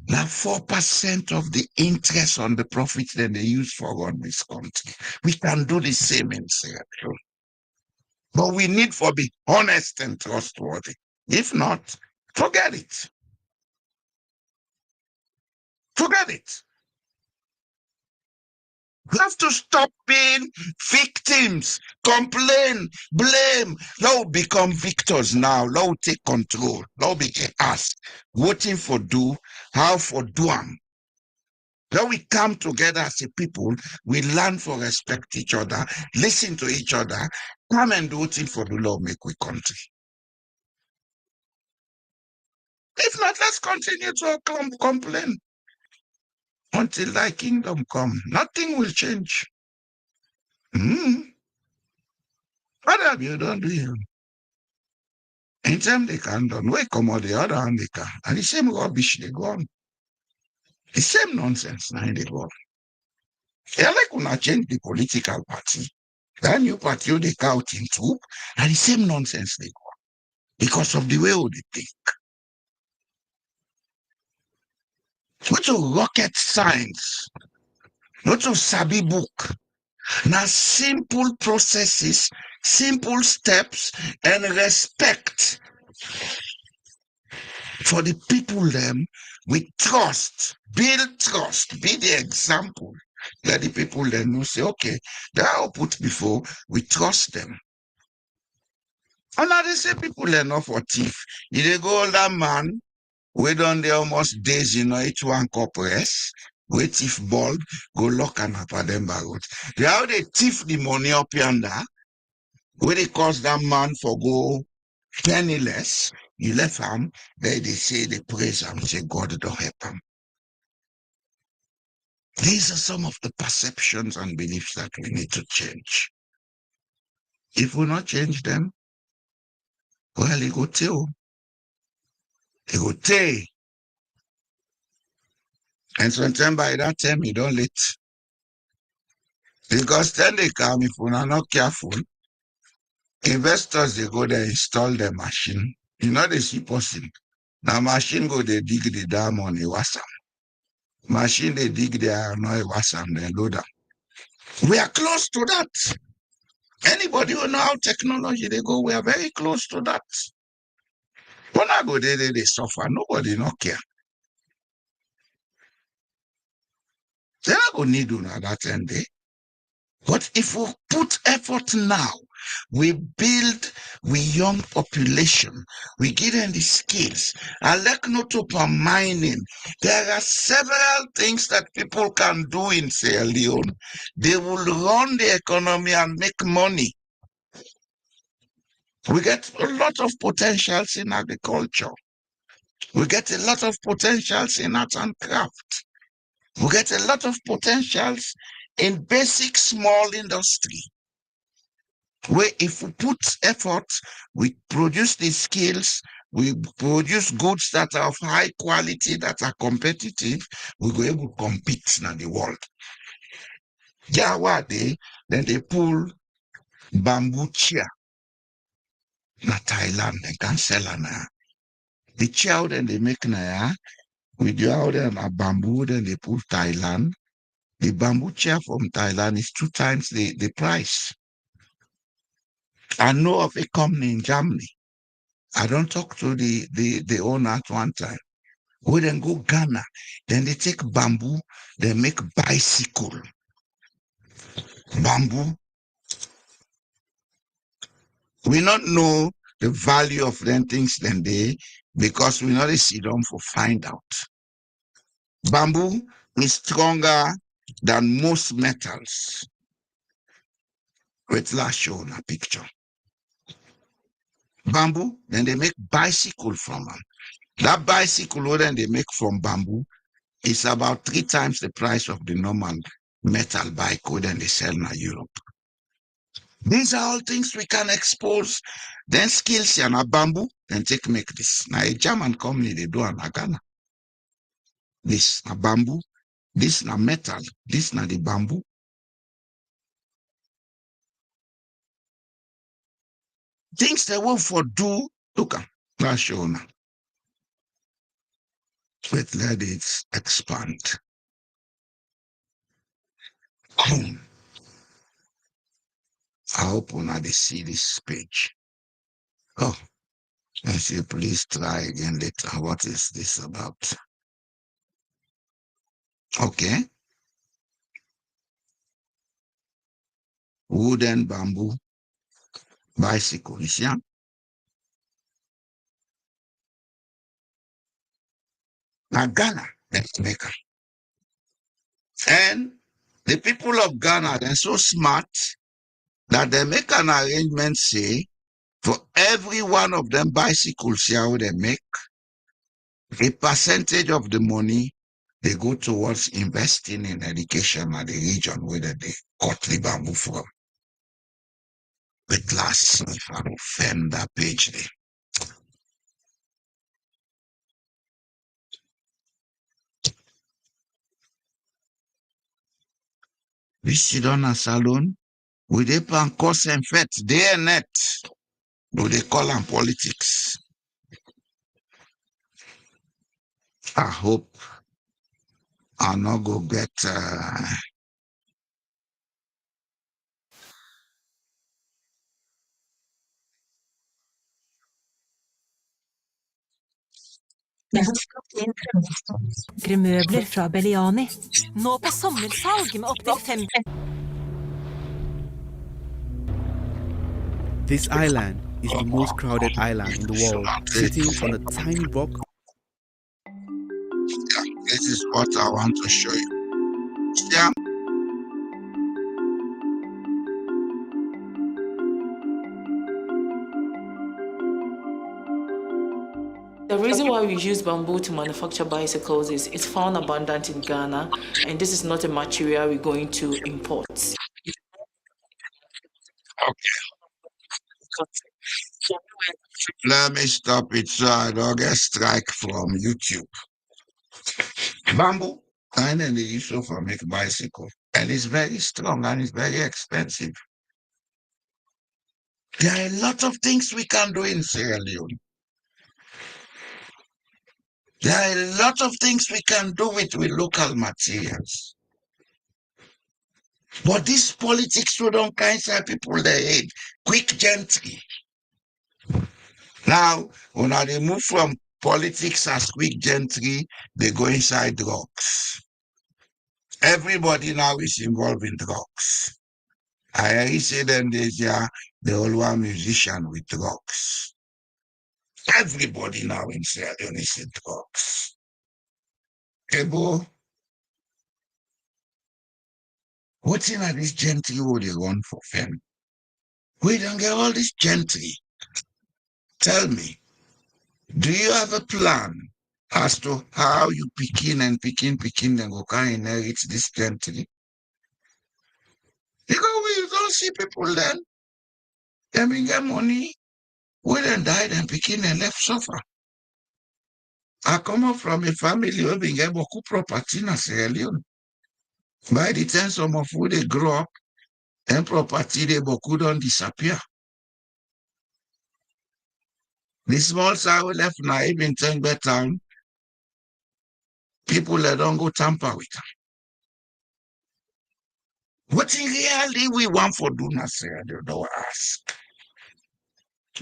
now 4% of the interest on the profits that they use for run this country. We can do the same in Sierra Leone. But we need to be honest and trustworthy. If not, forget it. Forget it. We have to stop being victims, complain, blame. Now become victors now. Now take control. Now become us. Waiting for do, how for do am. Now we come together as a people, we learn to respect each other, listen to each other, come and do it for the law, make we country. If not, let's continue to complain until thy kingdom come. Nothing will change. What have you done to him? Anytime they can done, we come on the other hand they can. And the same rubbish they go on. The same nonsense now they go on. They like when I change the political party. That new party they count into, and the same nonsense they go on. Because of the way they think. Not to rocket science, not to sabi book. Now simple processes, simple steps, and respect for the people them with trust, build trust, be the example that the people then will say, okay, they are put before, we trust them. And now they say people are not for thief. If they go older man, we done they almost days, each one compress, we thief bulb, go lock and up at them barrel. They how they thief the money up yonder, where they cause that man for go penniless, you left him, they say they praise him, say God don't help him. These are some of the perceptions and beliefs that we need to change. If we not change them, well, it go tell. It go tell. And sometimes by that time, you don't let. Because then they come, if we are not careful, investors, they go there, install the machine. You know, they see person. Now, machine go, they dig the dam on the wasam. Machine, they dig the iron oil wasam, they load them. We are close to that. Anybody who know how technology they go, we are very close to that. When I go there, they suffer. Nobody not care. They're not going to need you at that end day. But if we put effort now, we build we young population, we give them the skills. I like not open mining. There are several things that people can do in Sierra Leone. They will run the economy and make money. We get a lot of potentials in agriculture. We get a lot of potentials in art and craft. We get a lot of potentials in basic small industry. Where if we put effort, we produce the skills, we produce goods that are of high quality, that are competitive, we go able to compete in the world. Yeah, what then they pull bamboo chair. Na Thailand, they can sell na. The chair then they make na with the other and bamboo, then they pull Thailand. The bamboo chair from Thailand is 2 times the price. I know of a company in Germany. I don't talk to the owner at one time. We then go Ghana. Then they take bamboo, they make bicycle. Bamboo. We not know the value of them things then they because we not see them for find out. Bamboo is stronger than most metals. Let's show a picture. Bamboo, then they make bicycle from them. That bicycle then they make from bamboo, is about 3 times the price of the normal metal bike then they sell in Europe. These are all things we can expose. Then skills and a bamboo, then take make this. Now a German company, they do an Ghana. This a bamboo, this na metal, this na the bamboo. Things they will for do, look at that show now. But let it expand. I hope when they see this page. Oh, I say, please try again later. What is this about? Okay. Wooden bamboo bicycle. You see? Now Ghana, let's make it. And the people of Ghana, they're so smart that they make an arrangement, say, for every one of them bicycles here they make, a percentage of the money they go towards investing in education at the region where they cut the bamboo from. But last, if I offend that page there. We sit on a salon, we dey pan cause and fet, day and net. Do they call them politics? I hope I'll not go get Møbler fra Leone. Nå på sommersalg med opptil 5. This island is the most crowded island in the world, sitting on a tiny rock. This is what I want to show you. Yeah. The reason why we use bamboo to manufacture bicycles is it's found abundant in Ghana, and this is not a material we're going to import. Okay. Let me stop it so I don't get strike from YouTube. Bamboo, and then they use it for make bicycle. And it's very strong and it's very expensive. There are a lot of things we can do in Sierra Leone. There are a lot of things we can do with local materials. But this politics we don't cancel people they hate. Quick gentry. Now, when they move from politics as quick gentry, they go inside drugs. Everybody now is involved in drugs. I say them this year, the whole one musician with drugs. Everybody now in Sierra Leone is in drugs. Ebo, what's in this gentry who they run for fame? We don't get all this gentry. Tell me, do you have a plan as to how you picking and go can inherit this gentry? Because we don't see people then. They been get money. We then died and picking and left suffer. I come up from a family who been get beaucoup property in Sierra Leone. By the time some of who they grow up, and property they beaucoup don't disappear. The small side we left now, even Tengbe town, people that don't go tamper with them. What in reality we want for do not say, I don't ask.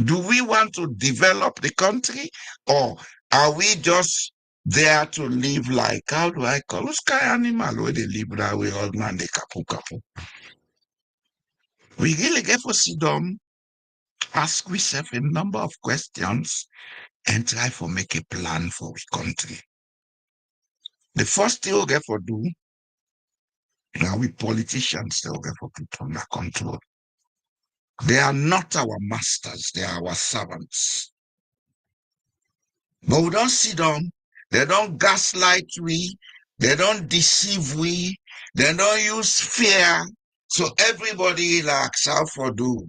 Do we want to develop the country, or are we just there to live like, how do I call it? Sky animal where they live that way, old man, they kapu. We really get for sit down, ask ourselves a number of questions, and try for make a plan for the country. The first thing we get for do, now we politicians still get for people under control. They are not our masters, they are our servants. But we don't sit down, they don't gaslight we, They don't deceive we. They don't use fear. So everybody relax. How for do?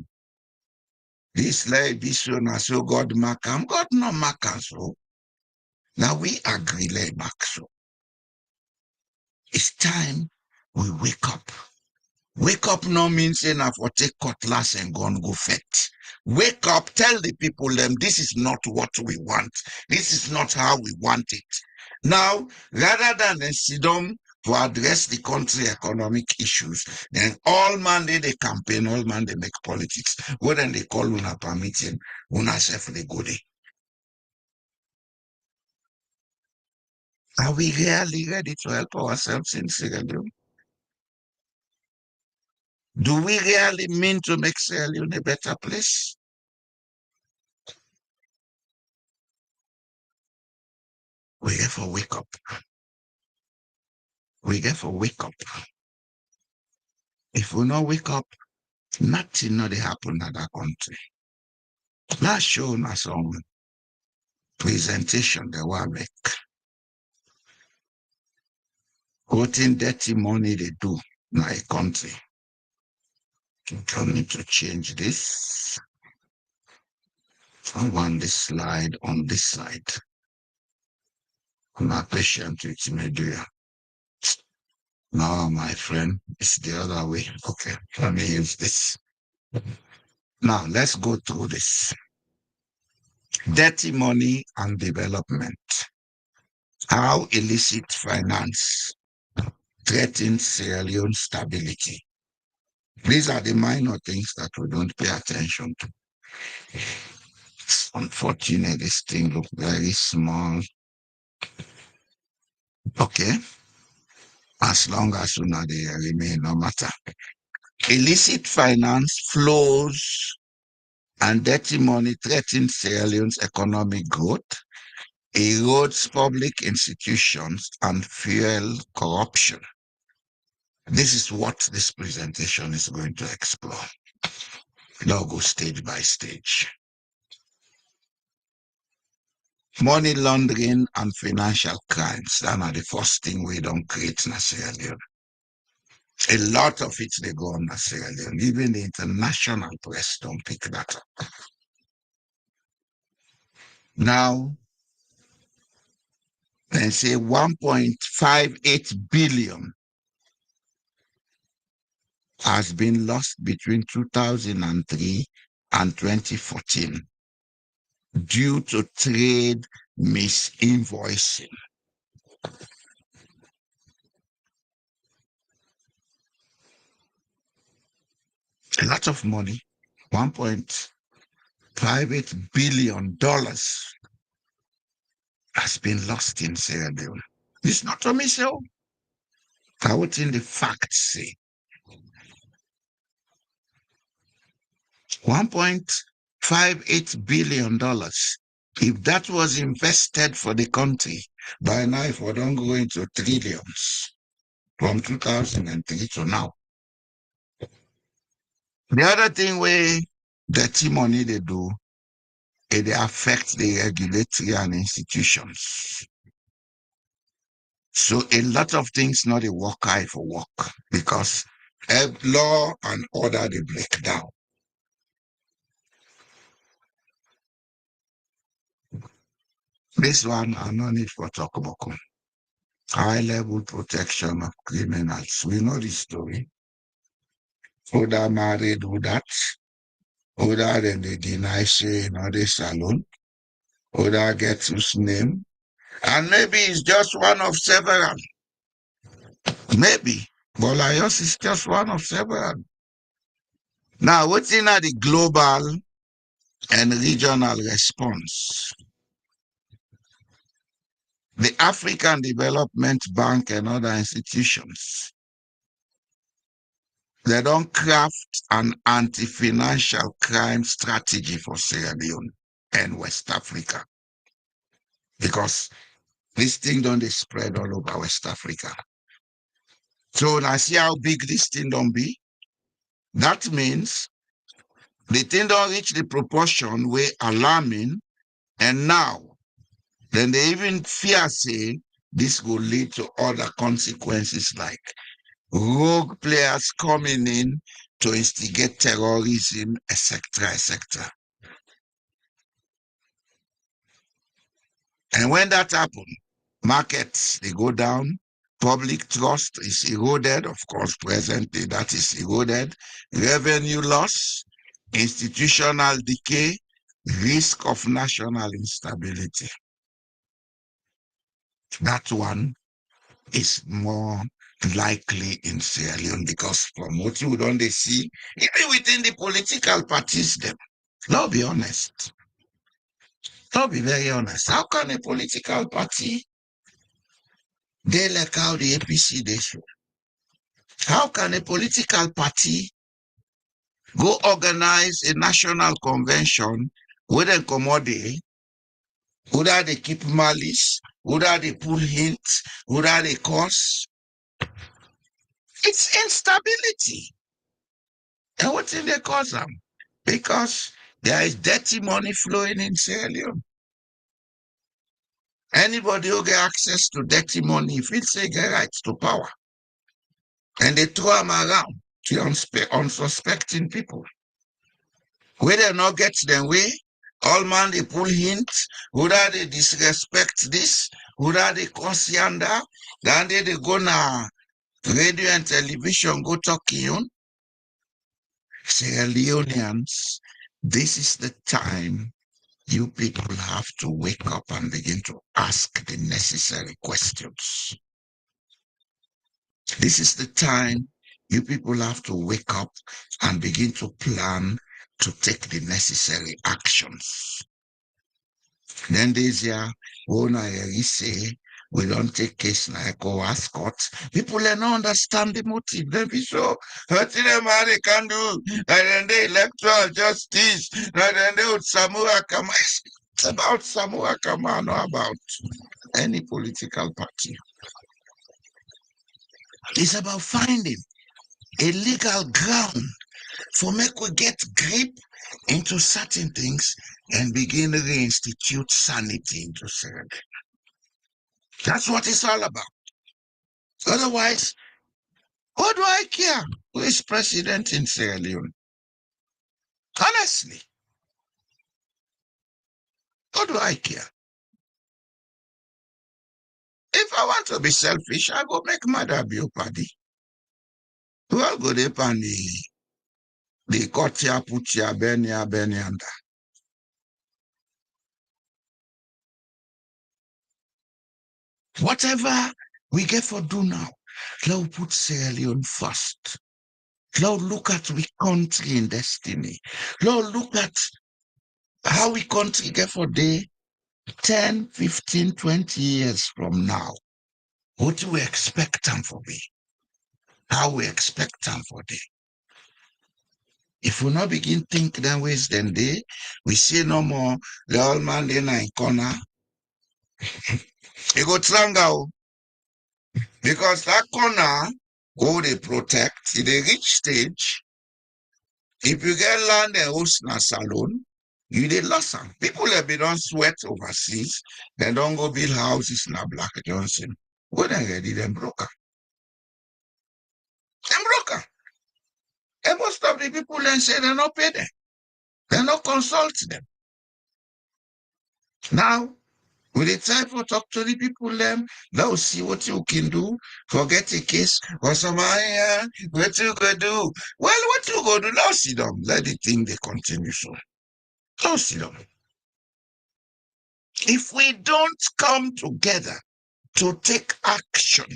This like this one, so God mark am. God no mark am so. Now we agree like mark so. It's time we wake up. Wake up no means say na for take cutlass and go fight. Wake up, tell the people them this is not what we want. This is not how we want it. Now, rather than sit down to address the country economic issues, then all man they campaign, all man they make politics. What then they call una per meeting, una self they go there. Are we really ready to help ourselves in Sierra Leone? Do we really mean to make Sierra Leone a better place? We have to wake up. We have to wake up. If we not wake up, nothing not happen in that country. Last show na some presentation they will make. Quoting dirty money they do in a country. I need to change this. I want this slide on this side. I'm not patient with me, do you? No, my friend, it's the other way. Okay, let me use this. Now, let's go through this. Dirty money and development. How illicit finance threatens Sierra Leone stability. These are the minor things that we don't pay attention to. It's unfortunate, this thing looks very small. Okay. As long as you know they remain, no matter. Illicit finance flows and dirty money threatens Sierra Leone's economic growth, erodes public institutions, and fuel corruption. This is what this presentation is going to explore. Now go stage by stage. Money laundering and financial crimes. That are the first thing we don't create in Sierra Leone. A lot of it they go on Sierra Leone. Even the international press don't pick that up. Now, they say 1.58 billion has been lost between 2003 and 2014 due to trade misinvoicing. A lot of money, $1.58 billion has been lost in Sierra Leone. It's not to me so. I would in the facts say. $1.58 billion. If that was invested for the country, by now if we don't go into trillions from 2003 to now. The other thing where dirty money they do, they affect the regulatory and institutions. So a lot of things not a work eye for work because law and order they break down. This one I no need for talk about. High level protection of criminals. We know the story. Who that married, who that? Who that then they deny say in the salon? Who that gets his name? And maybe it's just one of several. Maybe. Bolle Jos is just one of several. Now, what's in the global and regional response? The African Development Bank and other institutions, they don't craft an anti-financial crime strategy for Sierra Leone and West Africa. Because this thing don't they spread all over West Africa. So now see how big this thing don't be? That means the thing don't reach the proportion where alarming, and now then they even fear say this will lead to other consequences like rogue players coming in to instigate terrorism, etc., etc. And when that happens, markets, they go down, public trust is eroded, of course, presently that is eroded, revenue loss, institutional decay, risk of national instability. That one is more likely in Sierra Leone because from what you don't they see, even within the political parties, them, let's be honest. Let's be very honest. How can a political party, they like how the APC they show? How can a political party go organize a national convention with a commodity, whether they keep malice, whether they pull hints, whether they cause? It's instability. And what did they cause them? Because there is dirty money flowing in Sierra Leone. Anybody who get access to dirty money feels they get rights to power. And they throw them around to unsuspecting people. Where they not get them way, all man they pull hints, whether they disrespect this, whether they cause yonder, then they go na radio and television go talk you. Sierra Leoneans, this is the time you people have to wake up and begin to ask the necessary questions. This is the time you people have to wake up and begin to plan to take the necessary actions. Then there's here, when I say, we don't take case like ECOWAS court. People don't understand the motive. They be so hurting them how they can do. And then the electoral justice. And then they would Samura Kama. It's about Samura Kama, not about any political party. It's about finding a legal ground for make we get grip into certain things and begin to reinstitute sanity into Sierra. That's what it's all about. Otherwise, what do I care who is president in Sierra Leone? Honestly, what do I care? If I want to be selfish, I go make mother be a party. We all go there and the cut here, put here, burn here, and that. Whatever we get for do now, let's put Sierra Leone first. Let's look at we country in destiny. Let's look at how we country get for day 10, 15, 20 years from now. What do we expect them for be? How we expect them for day? If we not begin think that ways then day, we say no more, the old man in a corner. He go trangle. Because that corner, go they protect, if they reach stage, if you get land and host na salon, you they lost them. People have been on sweat overseas, they don't go build houses na Black Johnson. When they ready, them broker. Them broker. And most of the people then say they not pay them. They not consult them. Now, with the time for talk to the people them, now see what you can do, forget a case, or somebody, what you gonna do? Well, what you gonna do? Now sit down. Let the thing they continue so. Now sit down. If we don't come together to take action,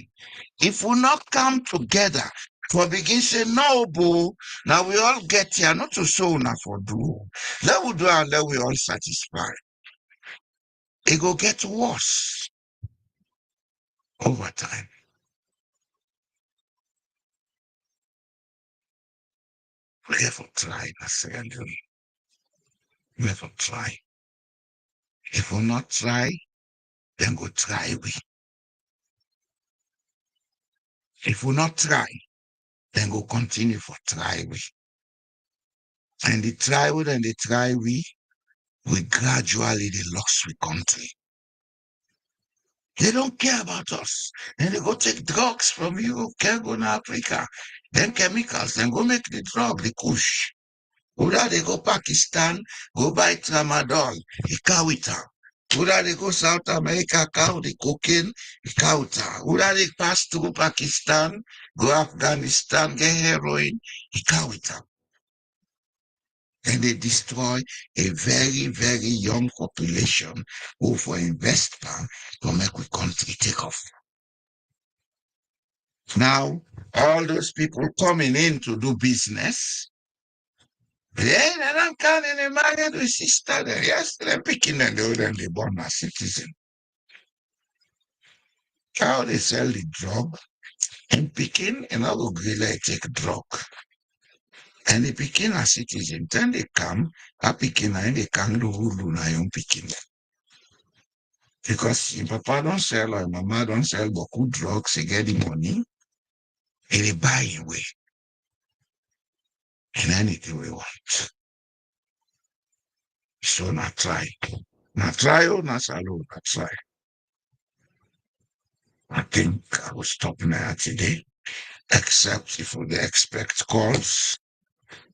if we not come together for begin say no, boo, now we all get here, not to show now for do. Let we do and let we all satisfy. It will get worse over time. We have to try, I say, we have to try. If we not try, then go try we. If we not try, then go continue for try we. And the try we and the try we gradually they lost we country. They don't care about us. Then they go take drugs from Europe, can go to Africa, then chemicals, then go make the drug, the kush. Whether they go Pakistan, go buy tramadol, ikawita. Whether they go South America, cow the cocaine, ikawita. Whether they pass through Pakistan, go Afghanistan, get heroin, ikawita. And they destroy a very, very young population who for invest power to make the country take off. Now, all those people coming in to do business, they don't count any married with sister. Yes, they're picking and they born as citizen. How they sell the drug and picking and I will really take drug. And they picking a citizen. Then they come, a picking and they come to Hulu na young picking. Because if papa don't sell or mama don't sell boku drugs, they get the money, and they buy away. And anything we want. So not try. Not try or not salute, not try. I think I will stop now today, except if we expect calls.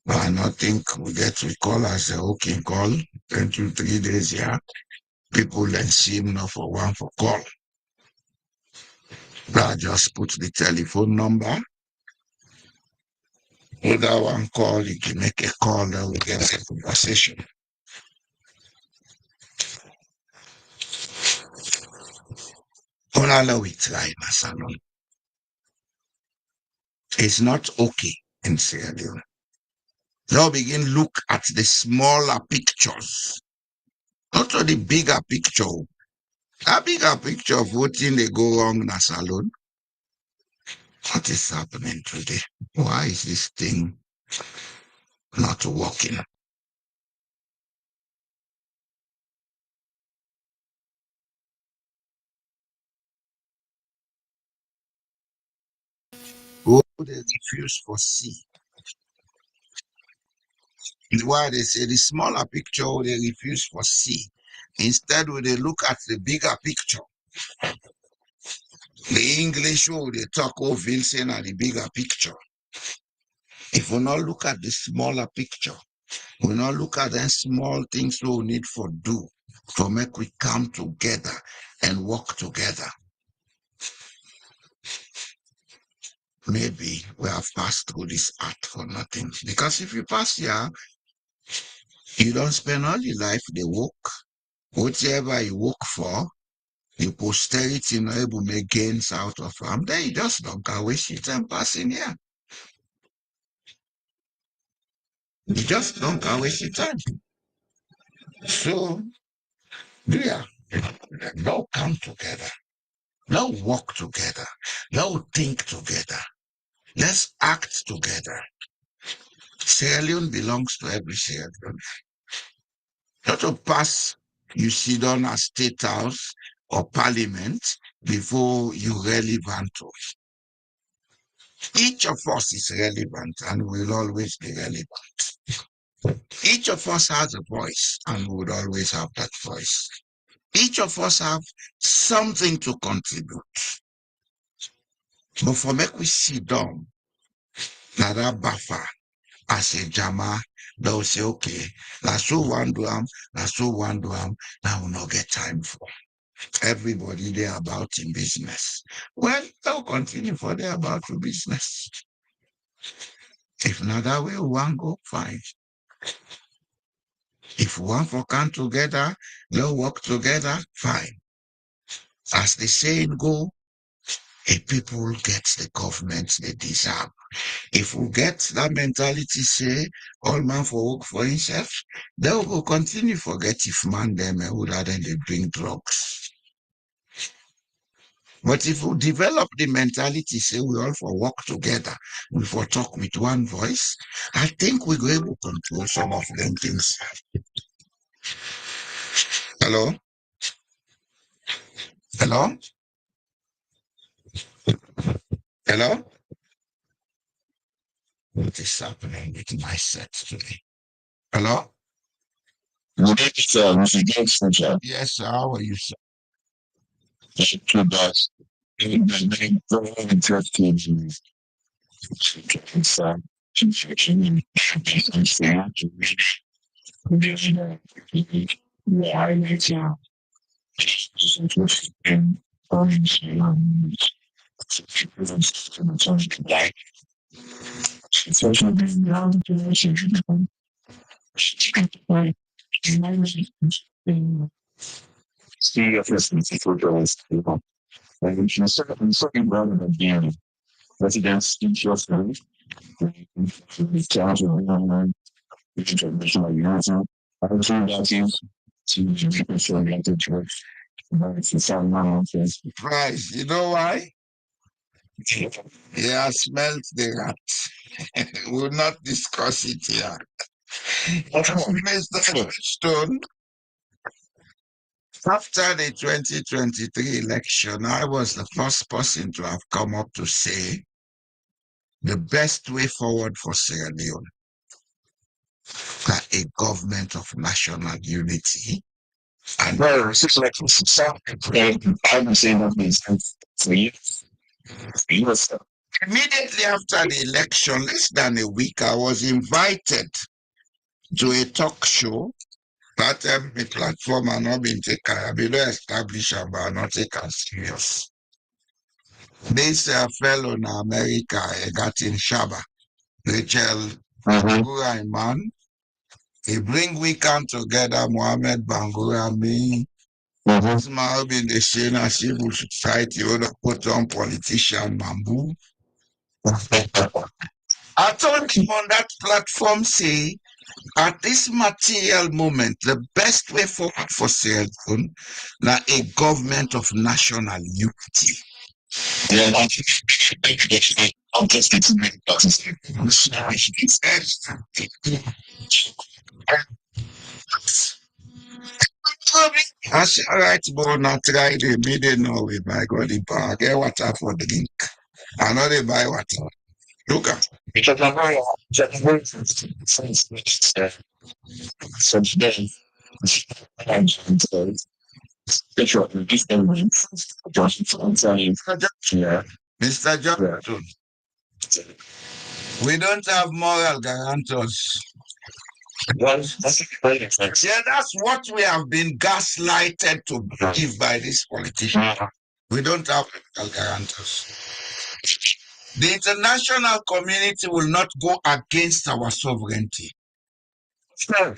But I don't think we get to call as a hooking call, 10 to 3 days here. People then see enough for one for call. But I just put the telephone number. With that one call, you can make a call and we get a conversation. All we try, Masalon. It's not okay in Sierra Leone. Now begin look at the smaller pictures, not to the bigger picture. A bigger picture of what thing they go wrong in a salon. What is happening today? Why is this thing not working? Oh, they refuse for C. Why they say the smaller picture, they refuse for C. Instead, when they look at the bigger picture, the English, they talk of Wilson at the bigger picture. If we not look at the smaller picture, we not look at the small things we need for do to make we come together and work together. Maybe we have passed through this art for nothing. Because if you pass here, you don't spend all your life the work. Whatever you work for, the posterity not able to make gains out of them. Then you just don't go waste your time passing here. You just don't go waste your time. So, yeah, now come together. Now work together. Now think together. Let's act together. Sierra Leone belongs to every Sierra Leone. Not to pass, you sit down at State House or Parliament before you relevant to. Each of us is relevant and will always be relevant. Each of us has a voice and would always have that voice. Each of us have something to contribute. But for make we sit down, now that buffer as a jama, they'll say, okay, that's so one do that's so one do now we'll not get time for. Everybody there about in business. Well, they'll continue for their about for business. If not that way, one go fine. If one for come together, they'll work together, fine. As the saying go, a people get the government they deserve. If we get that mentality, say, all man for work for himself, they will go continue forget if man them who then they bring drugs. But if we develop the mentality, say we all for work together, we for talk with one voice, I think we're going to control some of them things. Hello? Hello? Hello? What is happening with my set today? Hello? Yes, sir. How are you, sir? to that. The very interesting residents in your family, international unity, Price, you know why? He has smelt the rat. We'll not discuss it here. Mr. Stone, after the 2023 election, I was the first person to have come up to say the best way forward for Sierra Leone that a government of national unity. And I'm saying that makes sense for you. Immediately after the election, less than a week, I was invited to a talk show. That the platform are not being taken, I be not established but not taken serious. This fellow in America, got in Shaba, Rachel Bangura Iman. He bring we come together, Mohammed Bangura, me. Smile in the Shana civil society, other put on politician bamboo. I told him on that platform, say, at this material moment, the best way forward for Sierra Leone, now a government of national unity. Yeah, I'm just I said, all right, but not try the middle now with my God, I get water for drink. I know they buy water. Look at because I'm very so today, Mr. Johnson, we don't have moral guarantors. Yeah, that's what we have been gaslighted to believe by this politician. We don't have moral guarantors. The international community will not go against our sovereignty. When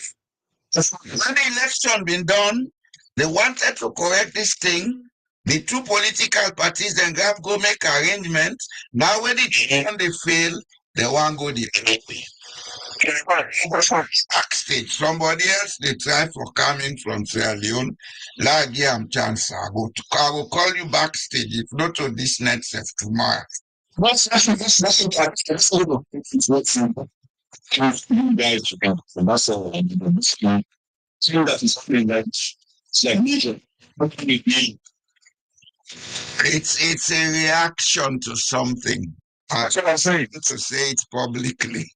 the election been done, they wanted to correct this thing. The two political parties then go make arrangements. Now when they fail, they want to go the other way. Backstage, somebody else they try for coming from Sierra Leone. Like yeah, I'm chance. I will call you backstage if not to this next tomorrow. What's this? That's you guys together. That's all. So that is something that it's like major. It's a reaction to something. That's what I'm saying. To say it publicly.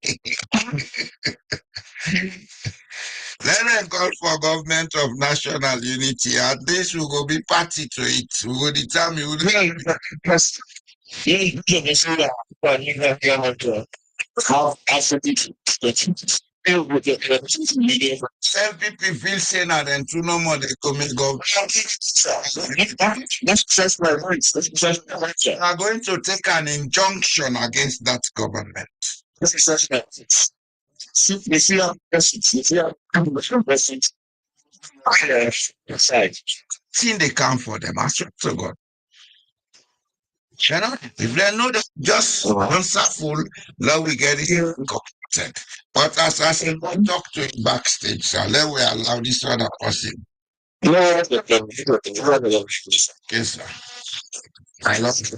Let them call for government of national unity. At least we will be party to it. We will determine. Yes. How LPP feel saying that and two no more they come in government. Let's stress my rights. We are going to take an injunction against that government. This is such a see our message. See they come for them. I swear to God. You know, if they know that just answer full, now we get it corrected. But as I said, we'll talk to him backstage, so let we allow this other person. Yes, sir. I love it.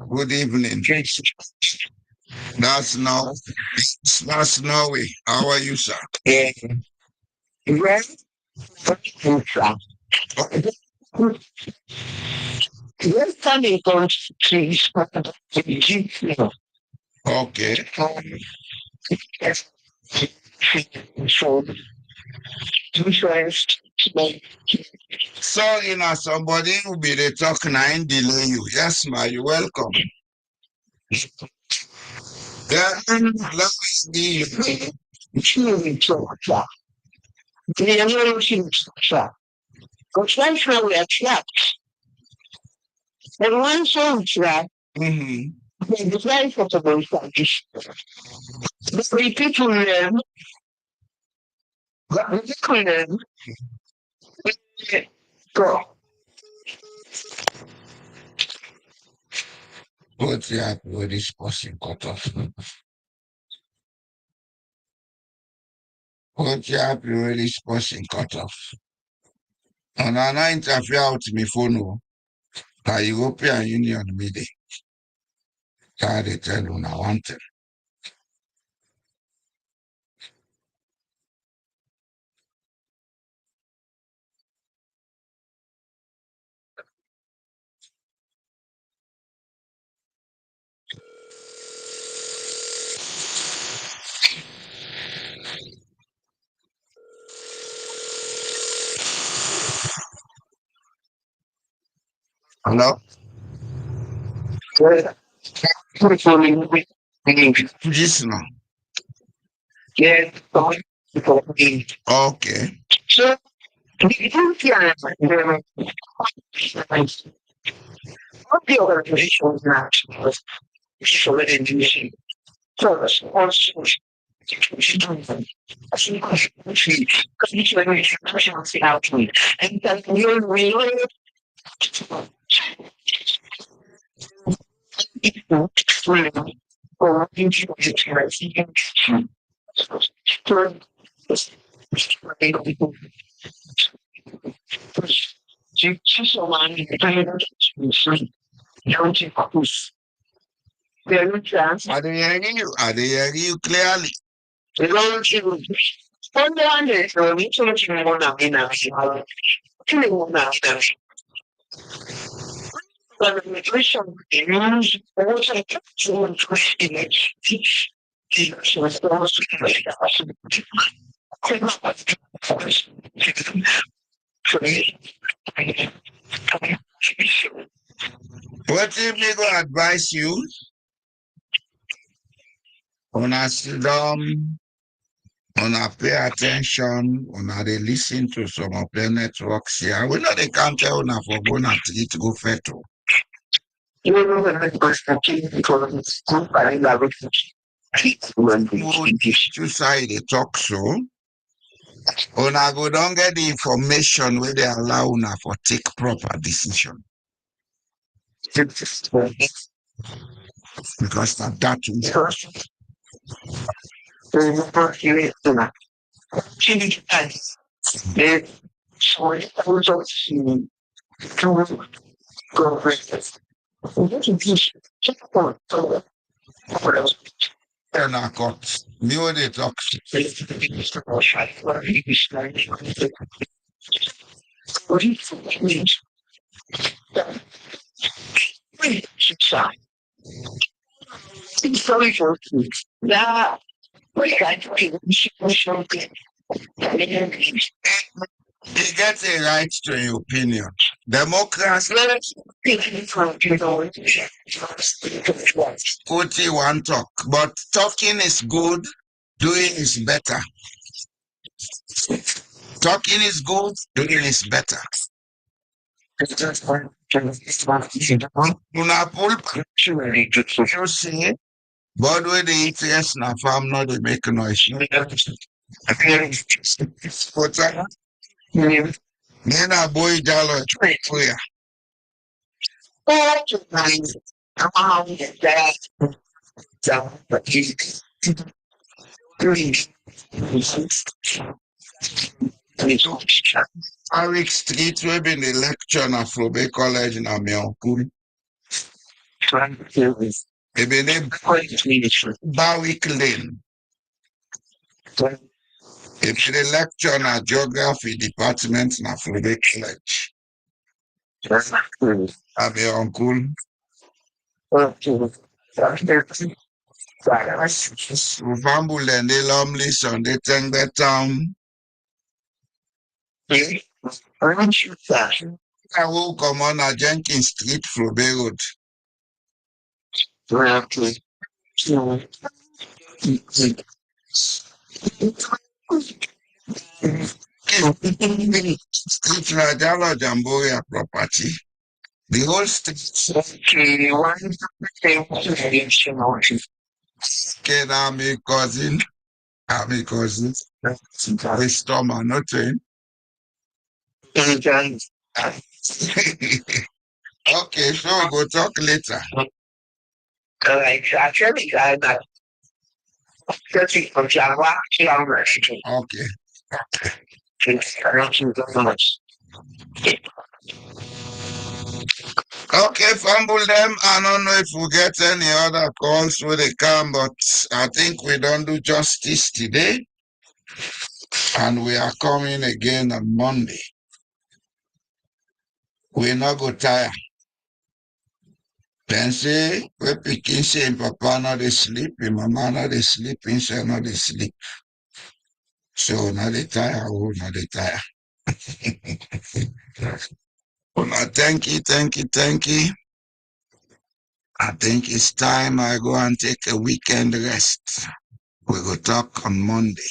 Good evening. That's Norway. How are you, sir? Okay. So, Sorry, now somebody will be the talk and delay you. Yes, ma, you're welcome. Yeah, let me see. And one song track, it's very comfortable for this. The people learn, the people learn, go. What's that with this person cut off? What's that with this person cut off? And I interfere with my phone. The European Union meeting. That they tell you I want it. Hello? This now. Yeah. Okay. So, what the organization is not service also and that you're related or I hear you clearly. What if me go advise you? Una sit down, una pay attention, una they listen to some of the networks here. We know they can't tell una for go na treat go feto. Two side they talk so. Una go don't get the information where they allow una for take proper decision. Because of that and I got me when they talk. It's very short. Yeah. You get a right to your opinion. Democrats, Kuti one talk, but talking is good, doing is better. Talking is good, doing is better. Una pull you see, but with the ETS na farm not they make noise. But Nena boy dollar prayer. Eric Street we been the lecture na Frobe College na my uncle. He been Barwick Lane. He been the lecture na geography department na Frobe College. I'm your uncle. Uvambule and the Lumley on the Tengbe town. I will come on a Jenkins Street from Beirut. Street Rajala Jamboria property. The whole street. Okay, I'm a cousin. The stormer, not train. Okay, so we'll talk later. Okay. Okay, fumble them. I don't know if we get any other calls where they come, but I think we don't do justice today. And we are coming again on Monday. We're not go tired. Then say, we picking say, Papa not they sleep, Mama not they sleep, say not they sleep. So not they tired, oh, not they tired. Thank you. I think it's time I go and take a weekend rest. We will talk on Monday.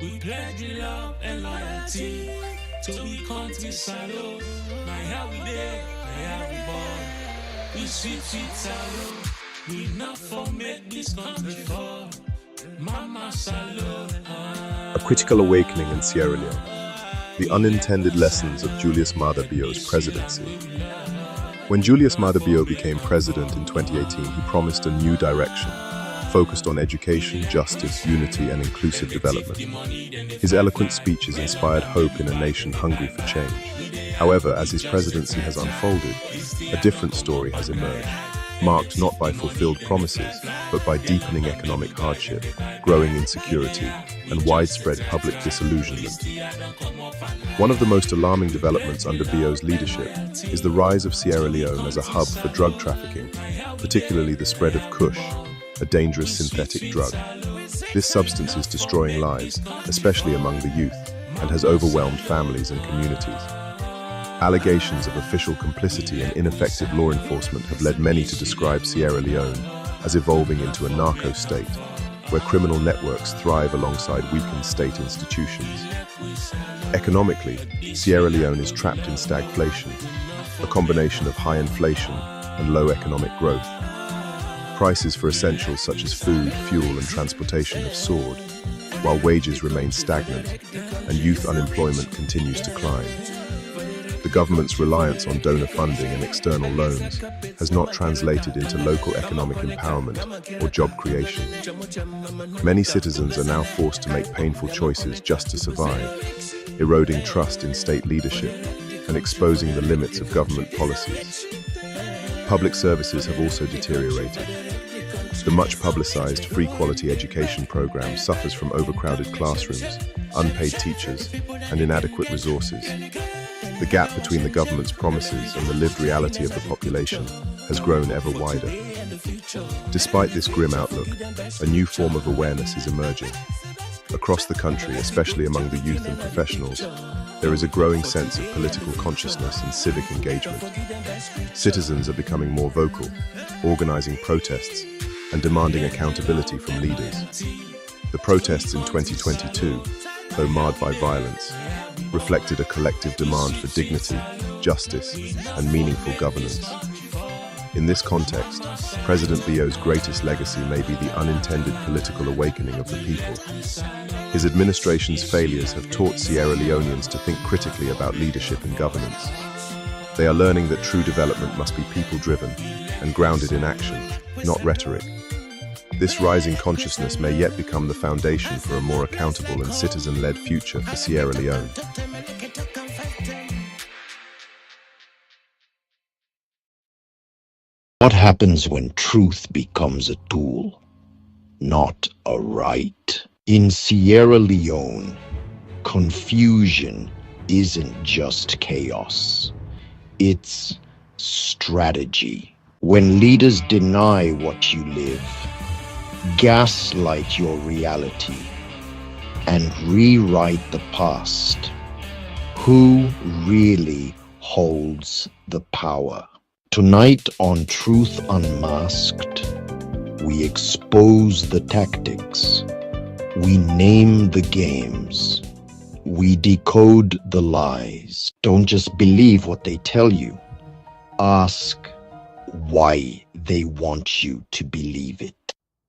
We pledge love and loyalty to we country salo. My how we there, my how we born. We sweet salo. We not for make this country fall. Mama salo. A critical awakening in Sierra Leone. The unintended lessons of Julius Maada Bio's presidency. When Julius Maada Bio became president in 2018, he promised a new direction, focused on education, justice, unity, and inclusive development. His eloquent speeches inspired hope in a nation hungry for change. However, as his presidency has unfolded, a different story has emerged, marked not by fulfilled promises, but by deepening economic hardship, growing insecurity, and widespread public disillusionment. One of the most alarming developments under Bio's leadership is the rise of Sierra Leone as a hub for drug trafficking, particularly the spread of Kush, a dangerous synthetic drug. This substance is destroying lives, especially among the youth, and has overwhelmed families and communities. Allegations of official complicity and ineffective law enforcement have led many to describe Sierra Leone as evolving into a narco state, where criminal networks thrive alongside weakened state institutions. Economically, Sierra Leone is trapped in stagflation, a combination of high inflation and low economic growth. Prices for essentials such as food, fuel, and transportation have soared, while wages remain stagnant and youth unemployment continues to climb. The government's reliance on donor funding and external loans has not translated into local economic empowerment or job creation. Many citizens are now forced to make painful choices just to survive, eroding trust in state leadership and exposing the limits of government policies. Public services have also deteriorated. The much publicized free quality education program suffers from overcrowded classrooms, unpaid teachers, and inadequate resources. The gap between the government's promises and the lived reality of the population has grown ever wider. Despite this grim outlook, a new form of awareness is emerging. Across the country, especially among the youth and professionals, there is a growing sense of political consciousness and civic engagement. Citizens are becoming more vocal, organizing protests and demanding accountability from leaders. The protests in 2022, though marred by violence, reflected a collective demand for dignity, justice, and meaningful governance. In this context, President Bio's greatest legacy may be the unintended political awakening of the people. His administration's failures have taught Sierra Leoneans to think critically about leadership and governance. They are learning that true development must be people-driven and grounded in action, not rhetoric. This rising consciousness may yet become the foundation for a more accountable and citizen-led future for Sierra Leone. What happens when truth becomes a tool, not a right? In Sierra Leone, confusion isn't just chaos. It's strategy. When leaders deny what you live, gaslight your reality, and rewrite the past, who really holds the power? Tonight on Truth Unmasked, we expose the tactics, we name the games, we decode the lies. Don't just believe what they tell you. Ask why they want you to believe it.